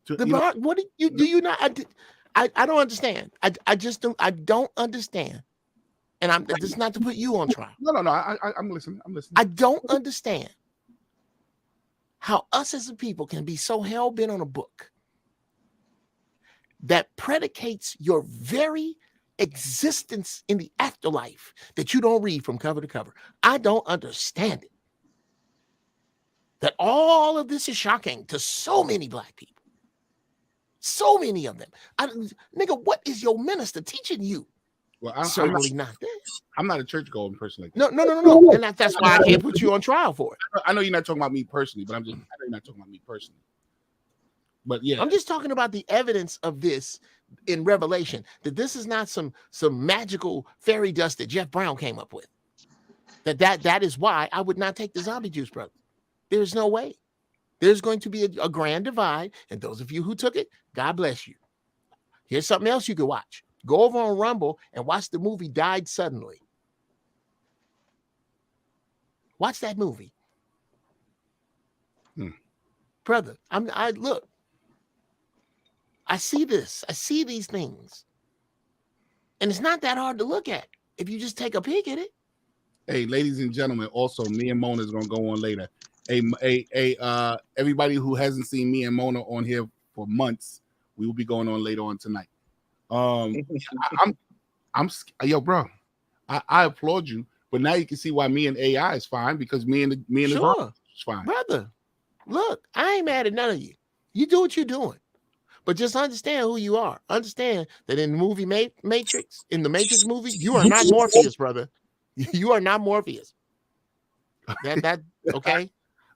What do you not? I don't understand. I don't understand. And this is not to put you on trial. No. I'm listening. I don't understand how us as a people can be so hell-bent on a book that predicates your very existence in the afterlife that you don't read from cover to cover. I don't understand it. That all of this is shocking to so many black people. So many of them. Nigga, what is your minister teaching you? Well, Certainly not this. I'm not a church-going person like No. that. And that's why I can't put you on trial for it. I know you're not talking about me personally, but I know you're not talking about me personally. But yeah, I'm just talking about the evidence of this in Revelation, that this is not some magical fairy dust that Jeff Brown came up with. That is why I would not take the zombie juice, brother. There's no way. There's going to be a grand divide, and those of you who took it, God bless you. Here's something else you could watch. Go over on Rumble and watch the movie Died Suddenly. Watch that movie. Brother, look. I see this. I see these things. And it's not that hard to look at if you just take a peek at it. Hey, ladies and gentlemen, also me and Mona is gonna go on later. Everybody who hasn't seen me and Mona on here for months, we will be going on later on tonight. Yo, bro, I applaud you, but now you can see why me and AI is fine because me and Sure. is fine. Brother, look, I ain't mad at none of you. You do what you're doing, but just understand who you are. Understand that in the movie Matrix, in the Matrix movie, you are not Morpheus, brother. You are not Morpheus. That okay.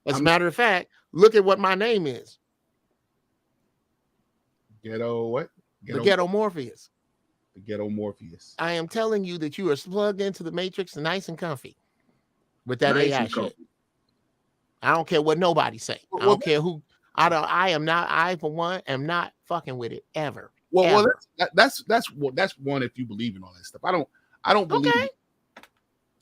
As a I'm- matter of fact, look at what my name is. Ghetto what? The Ghetto Morpheus. The Ghetto Morpheus. I am telling you that you are plugged into the Matrix, nice and comfy, with that Nice AI and shit. comfy. I don't care what nobody say. I Well, don't care who. I am not. I for one am not fucking with it ever. Well, ever. that's one if you believe in all that stuff. I don't believe. Okay.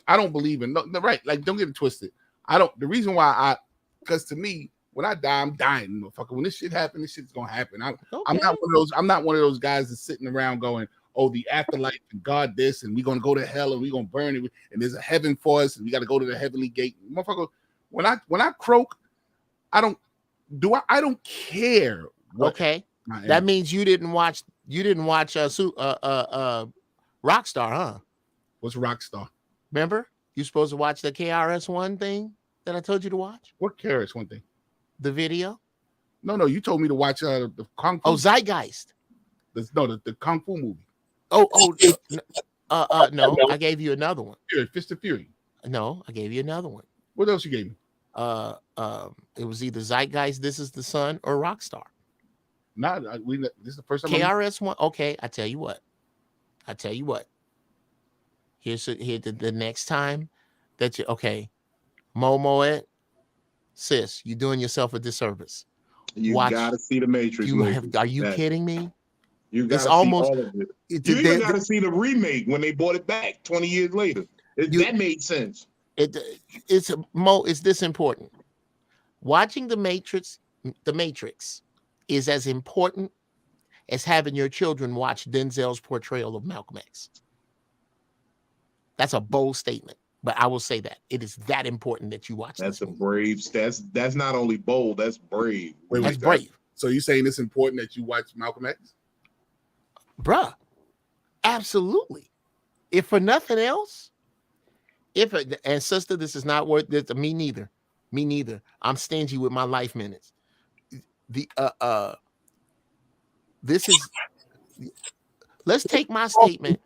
I don't believe in no, right. Like, don't get it twisted. I don't. The reason why because to me, when I die, I'm dying, motherfucker. When this shit happens, this shit's gonna happen. I'm Okay. not one of those. I'm not one of those guys that's sitting around going, "Oh, the afterlife and God this, and we're gonna go to hell and we're gonna burn it, and there's a heaven for us, and we got to go to the heavenly gate." Motherfucker, when I croak, I don't care. What Okay. I am. That means you didn't watch Rockstar, huh? What's Rockstar? Remember? You supposed to watch the KRS-One thing that I told you to watch? What cares? One thing. The video? No, you told me to watch the Kung Fu. Oh, Zeitgeist. The Kung Fu movie. No, I gave you another one. Fist of Fury. No, I gave you another one. What else you gave me? It was either Zeitgeist, This Is the Sun, or Rockstar. This is the first time. KRS-One. Okay, I tell you what. Here the next time that you Momoet, sis, you're doing yourself a disservice. You gotta see the Matrix. Are you kidding me? You gotta It's see almost all of it. You even gotta see the remake when they brought it back 20 years later. That made sense. It's this important. Watching the Matrix is as important as having your children watch Denzel's portrayal of Malcolm X. That's a bold statement, but I will say that it is that important that you watch. That's this a movie. brave. That's not only bold. That's brave. That's brave. So you saying it's important that you watch Malcolm X? Bruh, absolutely. If for nothing else, and sister, this is not worth it to me neither. Me neither. I'm stingy with my life minutes. This is. Let's take my statement.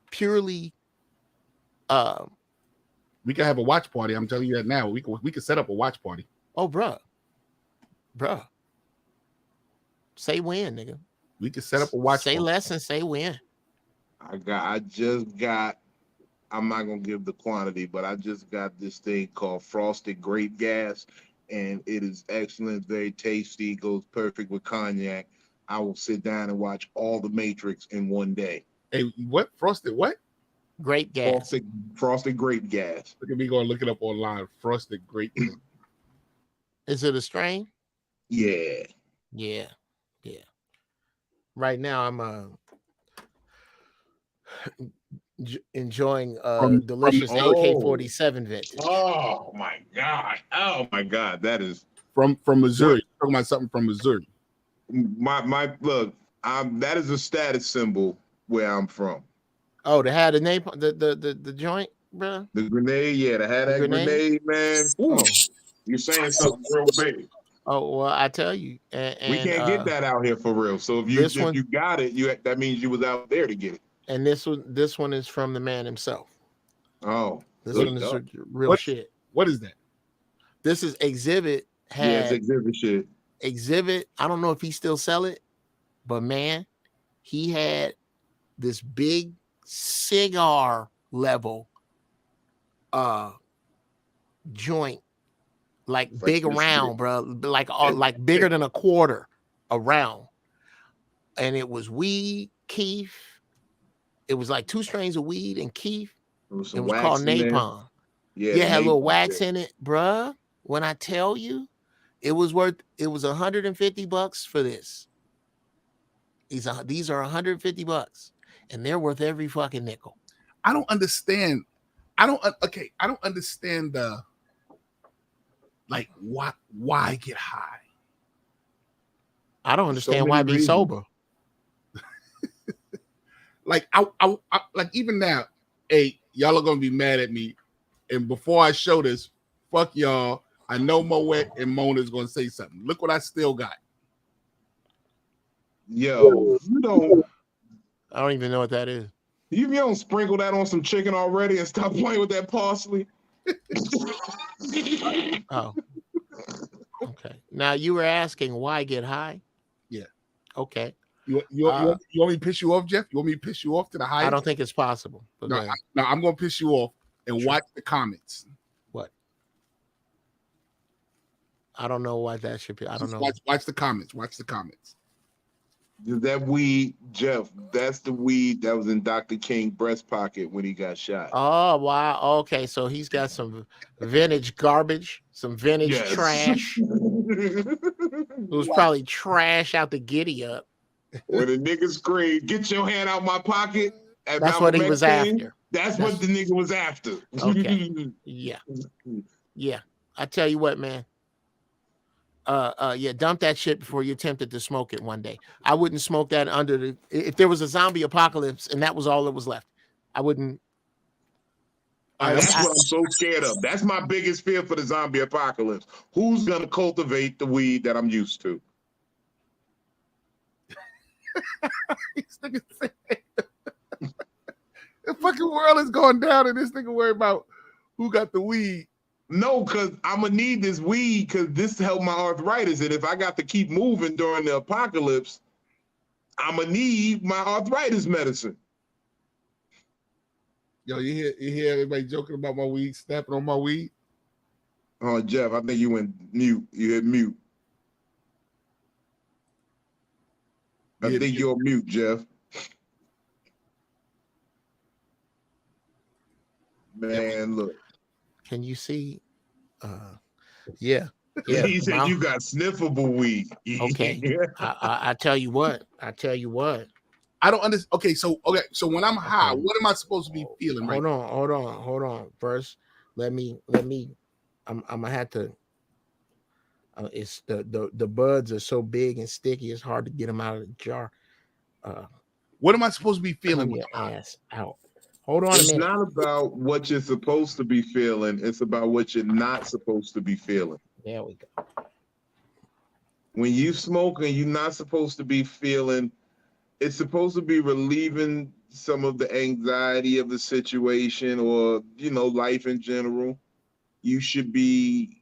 Purely. We can have a watch party. I'm telling you that now. We can set up a watch party. Oh, bruh. Say when, nigga. We can set up a watch. Say party. less and say when. I just got. I'm not gonna give the quantity, but I just got this thing called frosted grape gas, and it is excellent, very tasty, goes perfect with cognac. I will sit down and watch all the Matrix in one day. Hey, what frosted? What? Grape gas. Frosted grape gas. Look at me going look it up online. Frosted grape. Is it a strain? Yeah. Yeah. Right now, I'm enjoying delicious AK-47 vintage. Oh my god! That is from Missouri. Talking about something from Missouri. My look. That is a status symbol where I'm from. Oh, they had the name, the joint, bro. The grenade, yeah, they had that grenade, man. Oh. You're saying something real big. Oh well, I tell you, we can't get that out here for real. So if you got it, that means you was out there to get it. And this one is from the man himself. Oh, this one is real shit. What is that? This is Exhibit. It's Exhibit shit. Exhibit. I don't know if he still sell it, but man, he had this big cigar level joint. Like big around, bro. Like bigger than a quarter around. And it was weed, keef. It was like 2 strains of weed and keef. It was called napalm. Yeah, it had a little wax in it, bruh. When I tell you, it was $150 for this. These are $150, and they're worth every fucking nickel. I don't understand. I don't understand the. Like, why get high? I don't understand why be sober. Like, I like even now, hey, y'all are gonna be mad at me. And before I show this, fuck y'all. I know Moet and Mona's gonna say something. Look what I still got. Yo, you don't. I don't even know what that is. You don't sprinkle that on some chicken already and stop playing with that parsley. Oh, okay. Now you were asking why get high? Yeah. Okay. You want me to piss you off, Jeff? You want me to piss you off to the highest? I don't think it's possible. But No, I'm going to piss you off and watch the comments. What? I don't know why that should be. I don't know. Watch the comments. Watch the comments. That weed, Jeff, that's the weed that was in Dr. King's breast pocket when he got shot. Oh, wow. Okay. So he's got some vintage garbage, some vintage trash. It was probably trash out the giddy up. When the nigga screamed, "Get your hand out my pocket." That's what he was after. That's what the nigga was after. Okay. Yeah. Yeah. I tell you what, man. Yeah, dump that shit before you attempted to smoke it one day. I wouldn't smoke that if there was a zombie apocalypse and that was all that was left. I wouldn't. That's what I'm so scared of. That's my biggest fear for the zombie apocalypse. Who's gonna cultivate the weed that I'm used to? The fucking world is going down, and this nigga worry about who got the weed. No, because I'm gonna need this weed because this help my arthritis. And if I got to keep moving during the apocalypse, I'm gonna need my arthritis medicine. Yo, you hear everybody joking about my weed, snapping on my weed? Oh, Jeff, I think you went mute. You hit mute. I think you're mute, Jeff. Man, look. Can you see? Yeah. He said you got sniffable weed. Okay. I tell you what. I don't understand. Okay, so when I'm high, what am I supposed to be feeling? Hold on. First, let me. I'm gonna have to. It's the buds are so big and sticky. It's hard to get them out of the jar. What am I supposed to be feeling? Your ass out. Hold on it's a minute. Not about what you're supposed to be feeling. It's about what you're not supposed to be feeling. There we go. When you smoke and you're not supposed to be feeling, it's supposed to be relieving some of the anxiety of the situation or, life in general. You should be,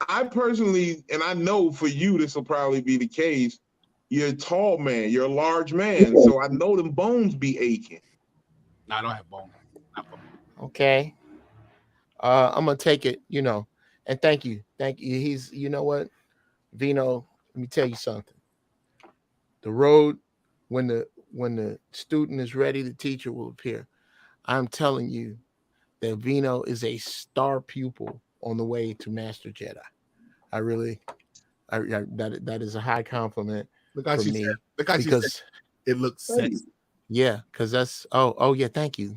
I personally, and I know for you, this will probably be the case. You're a tall man. You're a large man. So I know them bones be aching. No, I don't have bones. Okay. I'm going to take it, and thank you. He's, you know what, Vino, let me tell you something. The road, when the student is ready, the teacher will appear. I'm telling you that Vino is a star pupil on the way to Master Jedi. That is a high compliment for me. Because it looks sexy. Yeah, because that's yeah, thank you.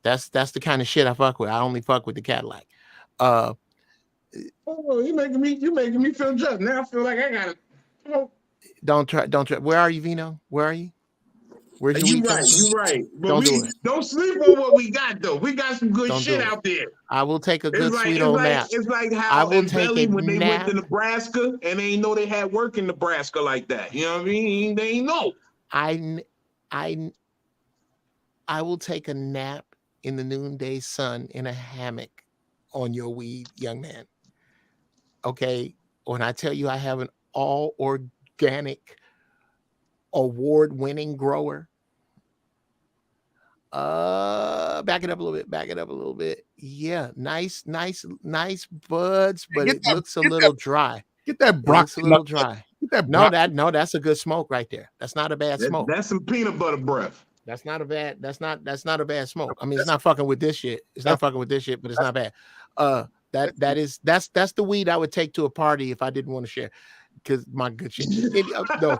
That's the kind of shit I fuck with. I only fuck with the Cadillac. You making me feel just now. I feel like I got it. Don't try. Where are you, Vino? Where are you? Where's your You right. But don't do it. Don't sleep on what we got though. We got some good shit out there. I will take a good sweet old nap. It's like how in Belly when they went to Nebraska and they ain't know they had work in Nebraska like that. You know what I mean? They ain't know. I will take a nap in the noonday sun in a hammock on your weed, young man. Okay. When I tell you I have an all organic award-winning grower. Back it up a little bit. Yeah, nice buds, but it looks a little dry. Get that broccoli. A little dry. Get that no, that's a good smoke right there. That's not a bad smoke. That's some peanut butter breath. That's not a bad smoke. I mean, it's not fucking with this shit. It's not fucking with this shit, but it's not bad. That's the weed I would take to a party if I didn't want to share. Because my good shit. No.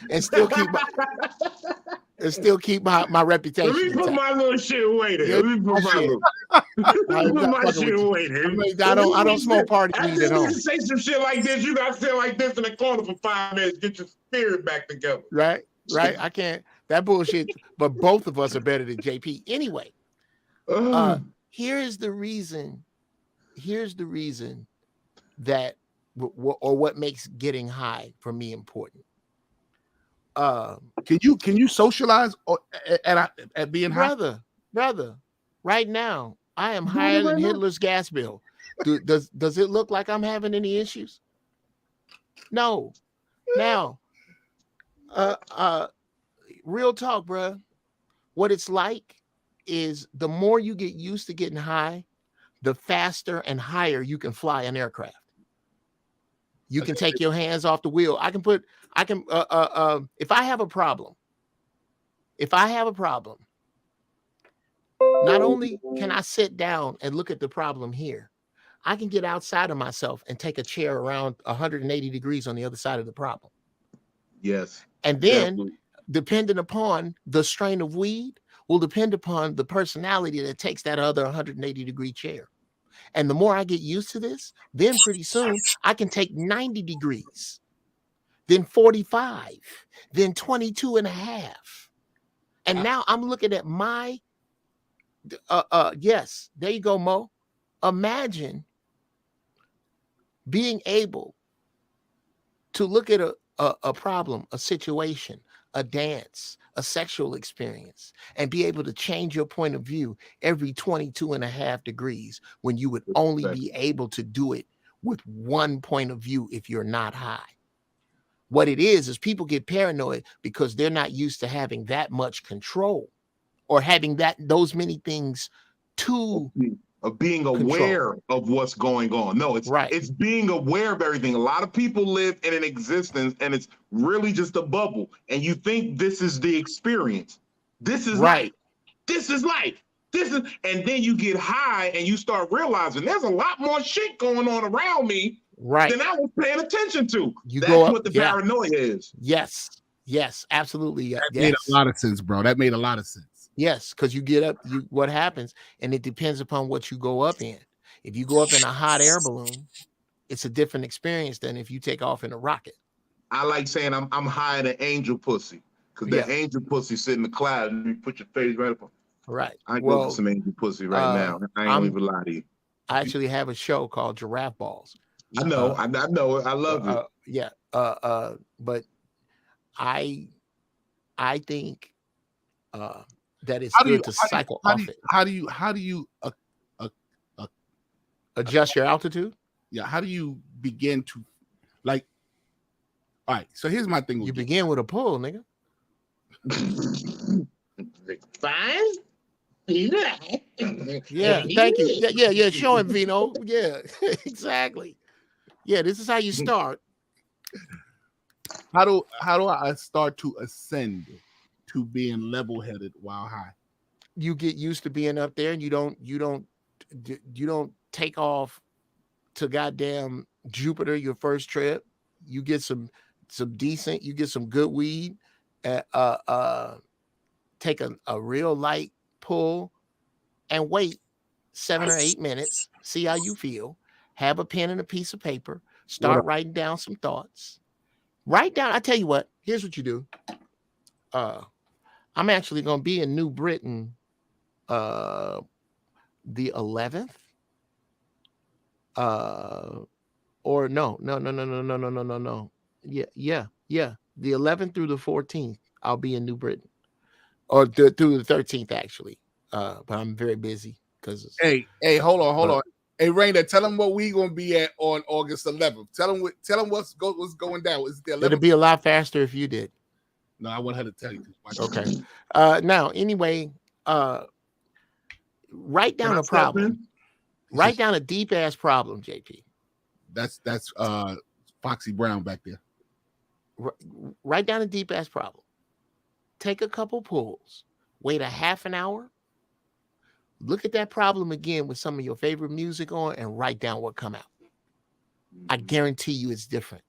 and still keep my reputation. Let me put my little shit away there. Let me put my shit away there. I don't smoke party weed at home. You say some shit like this, you gotta sit like this in the corner for 5 minutes, get your spirit back together. Right. I can't. That bullshit. But both of us are better than JP anyway. Here's the reason that, or what makes getting high for me important. Can you socialize at being high? brother, right now I am Doing higher it than right now. Hitler's gas bill. Does it look like I'm having any issues? No. Now, real talk, bro. What it's like is the more you get used to getting high, the faster and higher you can fly an aircraft. You can take your hands off the wheel. If I have a problem, not only can I sit down and look at the problem here, I can get outside of myself and take a chair around 180 degrees on the other side of the problem. Yes. And then, Definitely. depending upon the strain of weed, will depend upon the personality that takes that other 180-degree chair. And the more I get used to this, then pretty soon I can take 90 degrees, then 45, then 22 and a half. And now I'm looking at my, yes, there you go, Mo. Imagine being able to look at a problem, a situation, a dance, a sexual experience, and be able to change your point of view every 22 and a half degrees when you would only be able to do it with one point of view if you're not high. What it is people get paranoid because they're not used to having that much control or having those many things to of being aware of what's going on. No, it's being aware of everything. A lot of people live in an existence and it's really just a bubble. And you think this is the experience. This is life. This is life. And then you get high and you start realizing there's a lot more shit going on around me than I was paying attention to. That's what the paranoia is. Yes, absolutely. That made a lot of sense, bro. That made a lot of sense. Yes, because you get up, what happens, and it depends upon what you go up in. If you go up in a hot air balloon, it's a different experience than if you take off in a rocket. I like saying I'm higher than angel pussy, because that angel pussy sit in the cloud and you put your face right up on. Right. I go for some angel pussy right now. I ain't gonna even lie to you. I actually have a show called Giraffe Balls. I know. I know it. I love it. Yeah. But I think that it's good to cycle off it. How do you adjust your altitude? Yeah. How do you begin to like? All right. So here's my thing. You begin with a pull, nigga. Fine. Yeah. Thank you. Yeah. Show him, Vino. Yeah. Exactly. Yeah. This is how you start. How do I start to ascend to being level-headed while high? You get used to being up there, and you don't take off to goddamn Jupiter your first trip. You get some decent, you get some good weed, take a real light pull, and wait 7 or 8 minutes. See how you feel. Have a pen and a piece of paper. Start writing down some thoughts. Write down. I tell you what. Here's what you do. I'm actually going to be in New Britain the 11th. Or no. Yeah. The 11th through the 14th, I'll be in New Britain. Or through the 13th, actually. But I'm very busy because. Hey, hold on. Hey, Rainer, tell them what we gonna be at on August 11th. Tell them what's going down. Is the 11th? It'd be a lot faster if you did. No, I want her to tell you. Okay. Now, anyway, write down a problem. Write down a deep ass problem, JP. That's Foxy Brown back there. Write down a deep ass problem. Take a couple pulls. Wait a half an hour. Look at that problem again with some of your favorite music on and write down what come out. I guarantee you it's different.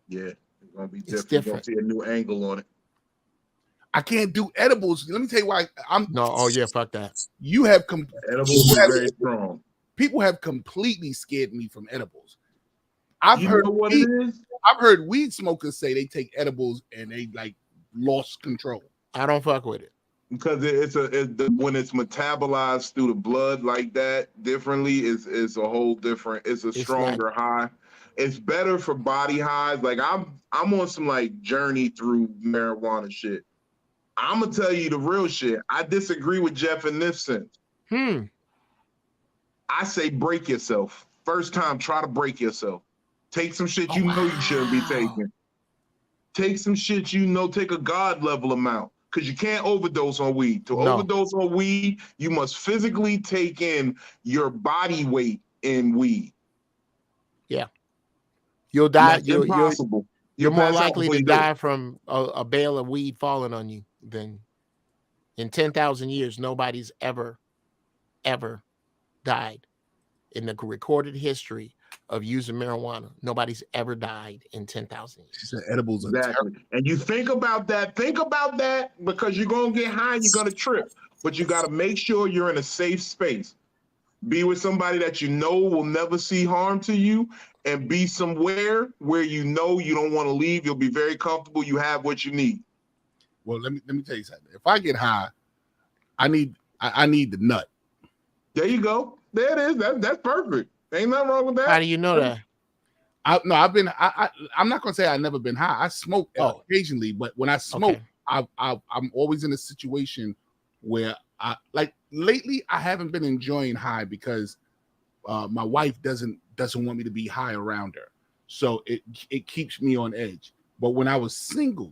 Yeah, it's gonna be different. Different. You're gonna see a new angle on it. I can't do edibles. Let me tell you why. Fuck that. You have edibles are very strong. People have completely scared me from edibles. You know what it is? I've heard weed smokers say they take edibles and they like lost control. I don't fuck with it. Because when it's metabolized through the blood like that differently, it's a whole different. It's a stronger high. It's better for body highs. Like I'm on some like journey through marijuana shit. I'm gonna tell you the real shit. I disagree with Jeff in this sense. I say break yourself. First time, try to break yourself. Take some shit you know you shouldn't be taking. Take some shit you know, take a God level amount. Because you can't overdose on weed. To overdose on weed, you must physically take in your body weight in weed. Yeah. You'll die. That's impossible. You're more likely to die from a bale of weed falling on you than in 10,000 years. Nobody's ever died in the recorded history of using marijuana. Nobody's ever died in 10,000 years. She said edibles are exactly. And you think about that because you're going to get high and you're going to trip. But you got to make sure you're in a safe space. Be with somebody that you know will never see harm to you, and be somewhere where you know you don't want to leave. You'll be very comfortable. You have what you need. Well, let me tell you something. If I get high, I need the nut. There you go. There it is. That's perfect. Ain't nothing wrong with that. How do you know that? I'm not gonna say I've never been high. I smoke occasionally, but when I smoke, I'm always in a situation where lately I haven't been enjoying high because my wife doesn't want me to be high around her, so it keeps me on edge. But when I was single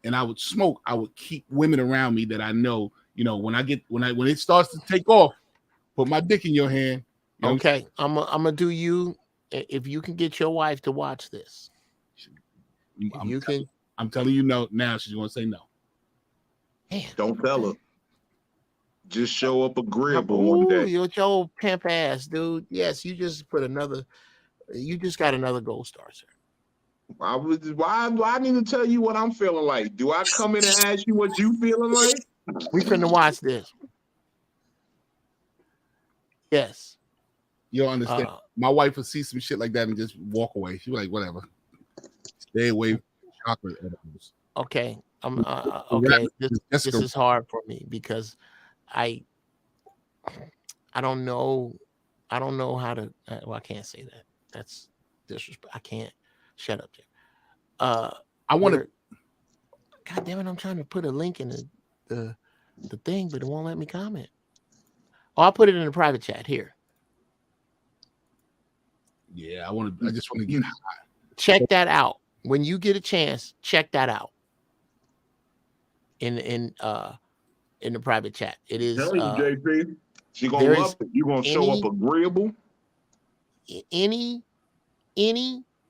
and I would smoke, I would keep women around me that I know. When it starts to take off, put my dick in your hand. Okay, I'm gonna do you. If you can get your wife to watch this, I'm telling you no. Now she's gonna say no. Man. Don't tell her. Just show up agreeable one day. You're your old pimp ass, dude. Yes, you just got another gold star, sir. Why do I need to tell you what I'm feeling like? Do I come in and ask you what you feeling like? We finna watch this. Yes. You don't understand. My wife would see some shit like that and just walk away. She'd be like, whatever. Stay away from chocolate edibles. Okay. Okay. This is hard for me because I don't know how to I can't say that. That's disrespect. I can't. Shut up, Jim. I want to. God damn it! I'm trying to put a link in the thing, but it won't let me comment. Oh, I'll put it in the private chat here. Yeah, I just want to get high. Check that out when you get a chance. Check that out in the private chat. It is. Tell you, JP, she gonna love it. You gonna show up agreeable. Any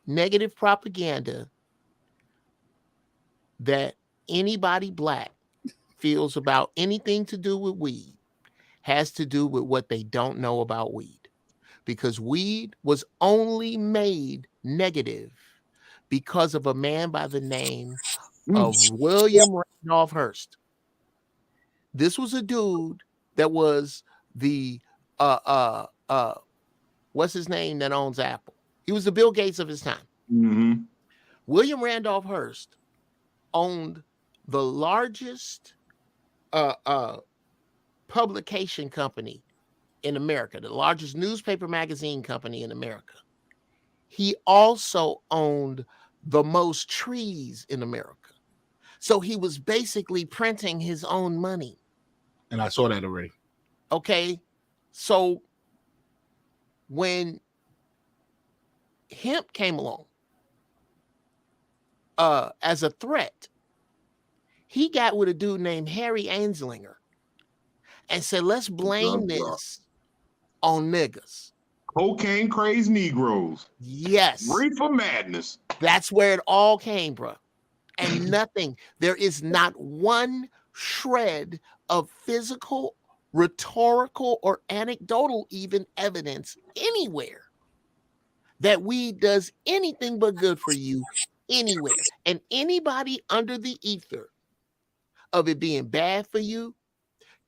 negative propaganda that anybody black feels about anything to do with weed has to do with what they don't know about weed. Because weed was only made negative because of a man by the name of William Randolph Hearst. This was a dude that was the what's his name that owns Apple? He was the Bill Gates of his time. Mm-hmm. William Randolph Hearst owned the largest publication company in America, the largest newspaper magazine company in America. He also owned the most trees in America. So he was basically printing his own money. And I saw that already. Okay. So when hemp came along as a threat, he got with a dude named Harry Anslinger and said, let's blame this on niggas. Cocaine crazed Negroes. Yes. Reefer madness. That's where it all came, bro. And there is not one shred of physical, rhetorical, or anecdotal even evidence anywhere that weed does anything but good for you anywhere. And anybody under the ether of it being bad for you,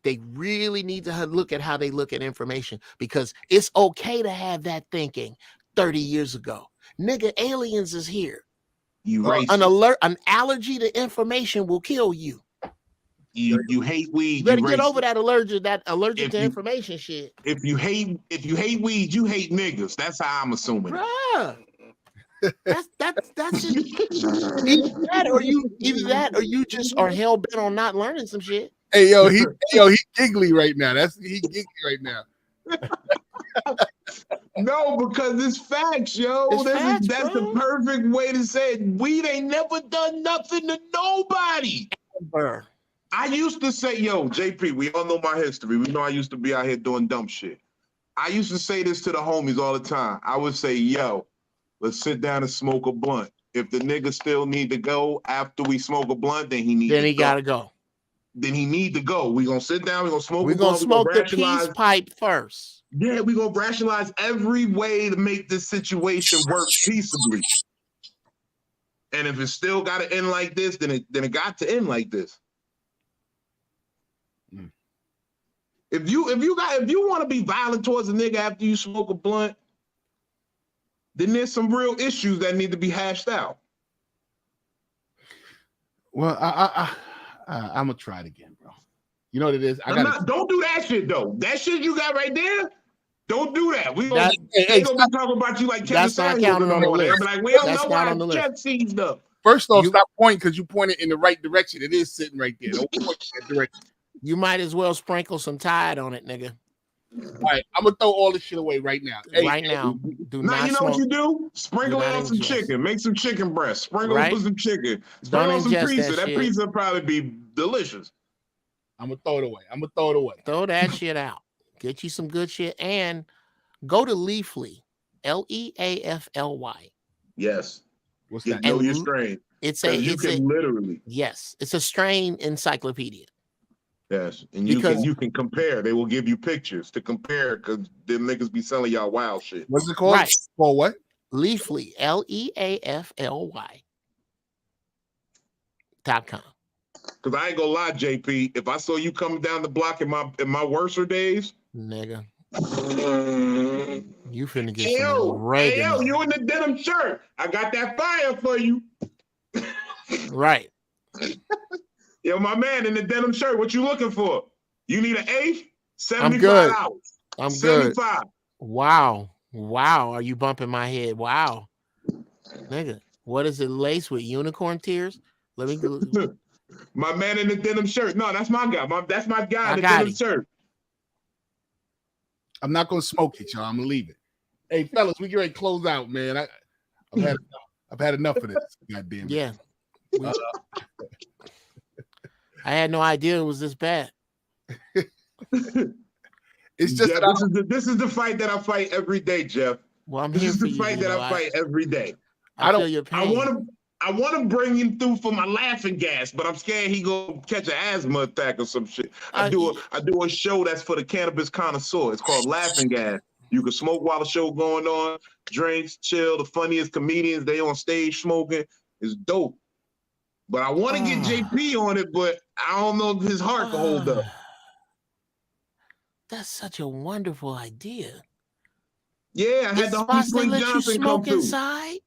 they really need to look at how they look at information, because it's okay to have that thinking 30 years ago. Nigga, aliens is here. An allergy to information will kill you. You hate weed. You better get over that allergic to information shit. If you hate weed, you hate niggas. That's how I'm assuming. Bruh. That's just either that or you just are hell bent on not learning some shit. Hey he giggly right now. He giggly right now. No, because it's facts, yo. It's facts, That's bro. the perfect way to say it. Weed ain't never done nothing to nobody. Ever. I used to say, yo, JP, we all know my history. We know I used to be out here doing dumb shit. I used to say this to the homies all the time. I would say, yo, let's sit down and smoke a blunt. If the nigga still need to go after we smoke a blunt, then he needs Then to he go. gotta go. Then he need to go. We gonna sit down, we gonna smoke We're a gonna blunt, smoke we the gonna peace rationalize. pipe first. Yeah, we gonna rationalize every way to make this situation work peaceably. And if it still gotta end like this, then it got to end like this. Mm. If you want to be violent towards a nigga after you smoke a blunt, then there's some real issues that need to be hashed out. Well, I'm gonna try it again, bro. You know what it is? Don't do that shit though. That shit you got right there, don't do that. We That- they gonna be talking about you like Kevin That's not Samuels in counted the on the morning. They'll list. be like, we don't That's know not why on the list. Jeff sees stuff. First off, You- stop pointing because you pointed in the right direction. It is sitting right there. Don't point in that direction. You might as well sprinkle some Tide on it, nigga. All right, I'm gonna throw all this shit away right now. Hey, Right now. Do Now not you know smoke. what you do? Sprinkle Do it not on some ingest. chicken. Make some chicken breast. Sprinkle Right? it with some chicken. Don't Sprinkle on some ingest pizza. that That shit. pizza will probably be delicious. I'm gonna throw it away. Throw that shit out. Get you some good shit and go to Leafly. Leafly. Yes. What's Get that? know And your strain. It's Because you can literally. yes, it's a strain encyclopedia. Yes. And Because- you can compare. They will give you pictures to compare because them niggas be selling y'all wild shit. What's it called? Right. For what? Leafly. Leafly.com. Because I ain't gonna lie, JP. If I saw you coming down the block in my worser days, Nigga. hey You finna get yo, some oregano. you in the denim shirt. I got that fire for you. Right. Yo, my man in the denim shirt, what you looking for? You need an eighth? I'm good. $75. I'm good. 75. Wow. Are you bumping my head? Wow. Nigga. What is it laced with? Unicorn tears? Let me go. My man in the denim shirt. No, that's my guy. That's my guy I in the got denim him. shirt. I'm not gonna smoke it, y'all. I'm gonna leave it. Hey, fellas, we get ready to close out, man. I've had enough of this. Goddamn it. Yeah. I had no idea it was this bad. It's just Jeff, that this is the fight that I fight every day, Jeff. Well, I'm This here is for the you. fight you that know, I fight every day. I feel your I pain. want to bring him through for my laughing gas, but I'm scared he gonna catch an asthma attack or some shit. I do a show that's for the cannabis connoisseur. It's called Laughing Gas. You can smoke while the show going on, drinks, chill. The funniest comedians, they on stage smoking. It's dope. But I want to get JP on it, but I don't know if his heart can hold up. That's such a wonderful idea. Yeah, I had Is the homie spots they Spring let you Johnson come smoke through. inside?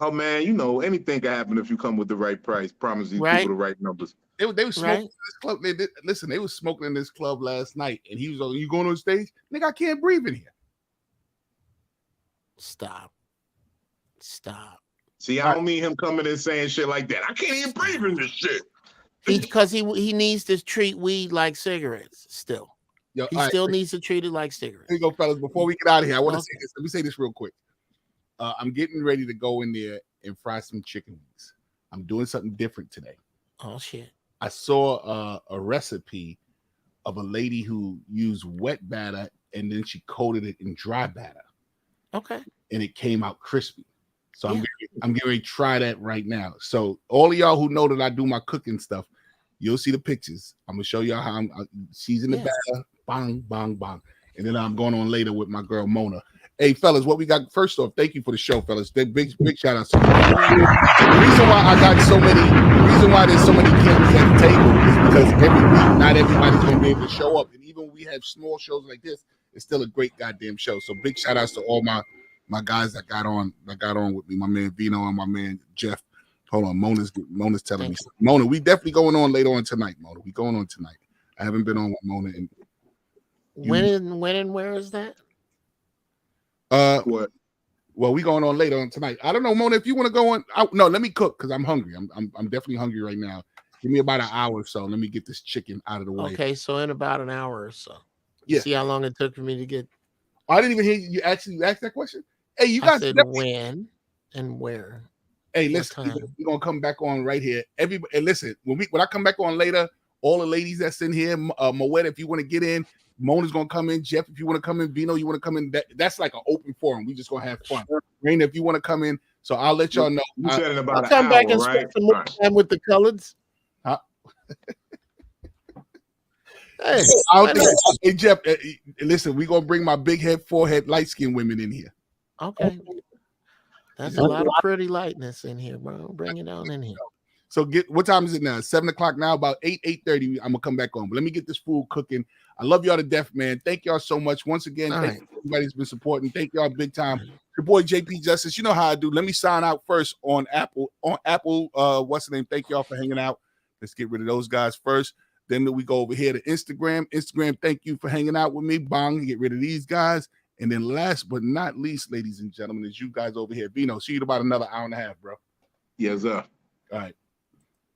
Oh man, you know anything can happen if you come with the right price. Promise these Right. people the right numbers. they were smoking Right. in this club. They was smoking in this club last night, and he was like, "You going on stage, nigga? I can't breathe in here." Stop. See, I don't mean him coming and saying shit like that. I can't even breathe in this shit. Because he needs to treat weed like cigarettes still. Yo, He all right, still needs to treat it like cigarettes. here you go, fellas. Before we get out of here, I want to Okay. say this. Let me say this real quick. I'm getting ready to go in there and fry some chicken wings. I'm doing something different today. Oh shit. I saw a recipe of a lady who used wet batter and then she coated it in dry batter, Okay. and it came out crispy. So Yeah. I'm getting ready to try that right now. So all of y'all who know that I do my cooking stuff, you'll see the pictures. I'm gonna show y'all how I'm seasoning the batter, bang, bang, bang, and then I'm going on later with my girl Mona. Hey, fellas, what we got? First off, thank you for the show, fellas. Big shout out. The reason why I got so many, the reason why there's so many kings at the table is because every week not everybody's gonna be able to show up, and even when we have small shows like this, it's still a great goddamn show. So big shout outs to all my guys that got on with me, my man Vino and my man Jeff. Hold on, Mona's telling me something. Mona, we definitely going on later on tonight. Mona, we going on tonight. I haven't been on with Mona and When and where is that? What? Well, we going on later on tonight. I don't know, Mona, if you want to go on. No, let me cook because I'm hungry. I'm definitely hungry right now. Give me about an hour or so. Let me get this chicken out of the way. Okay, so in about an hour or so. Yeah. See how long it took for me to get. I didn't even hear you actually ask that question. Hey, you I guys said definitely- when and where. Hey, What listen, time? we're gonna come back on right here. Everybody, and listen, when I come back on later, all the ladies that's in here, Moet, if you want to get in, Mona's gonna come in. Jeff, if you want to come in, Vino, you want to come in. That's like an open forum. We just gonna have fun. Raina, if you want to come in, so I'll let y'all know. You said in I'll about an come back hour, and right? spend some more Right. time with the coloreds. Huh? Hey, I don't think, hey Jeff, listen, we're gonna bring my big head, forehead, light skinned women in here. okay. That's a lot of pretty lightness in here, bro. Bring it on in here. So what time is it now? 7 o'clock now, about 8:30. I'm gonna come back on. But let me get this food cooking. I love y'all to death, man. Thank y'all so much. Once again, thank you everybody's been supporting. Thank y'all big time. Your boy JP Justice. You know how I do. Let me sign out first on Apple. What's the name? Thank y'all for hanging out. Let's get rid of those guys first. Then we go over here to Instagram. Instagram, thank you for hanging out with me. Bong, get rid of these guys. And then last but not least, ladies and gentlemen, is you guys over here. Vino, see you in about another hour and a half, bro. Yes, sir. All right.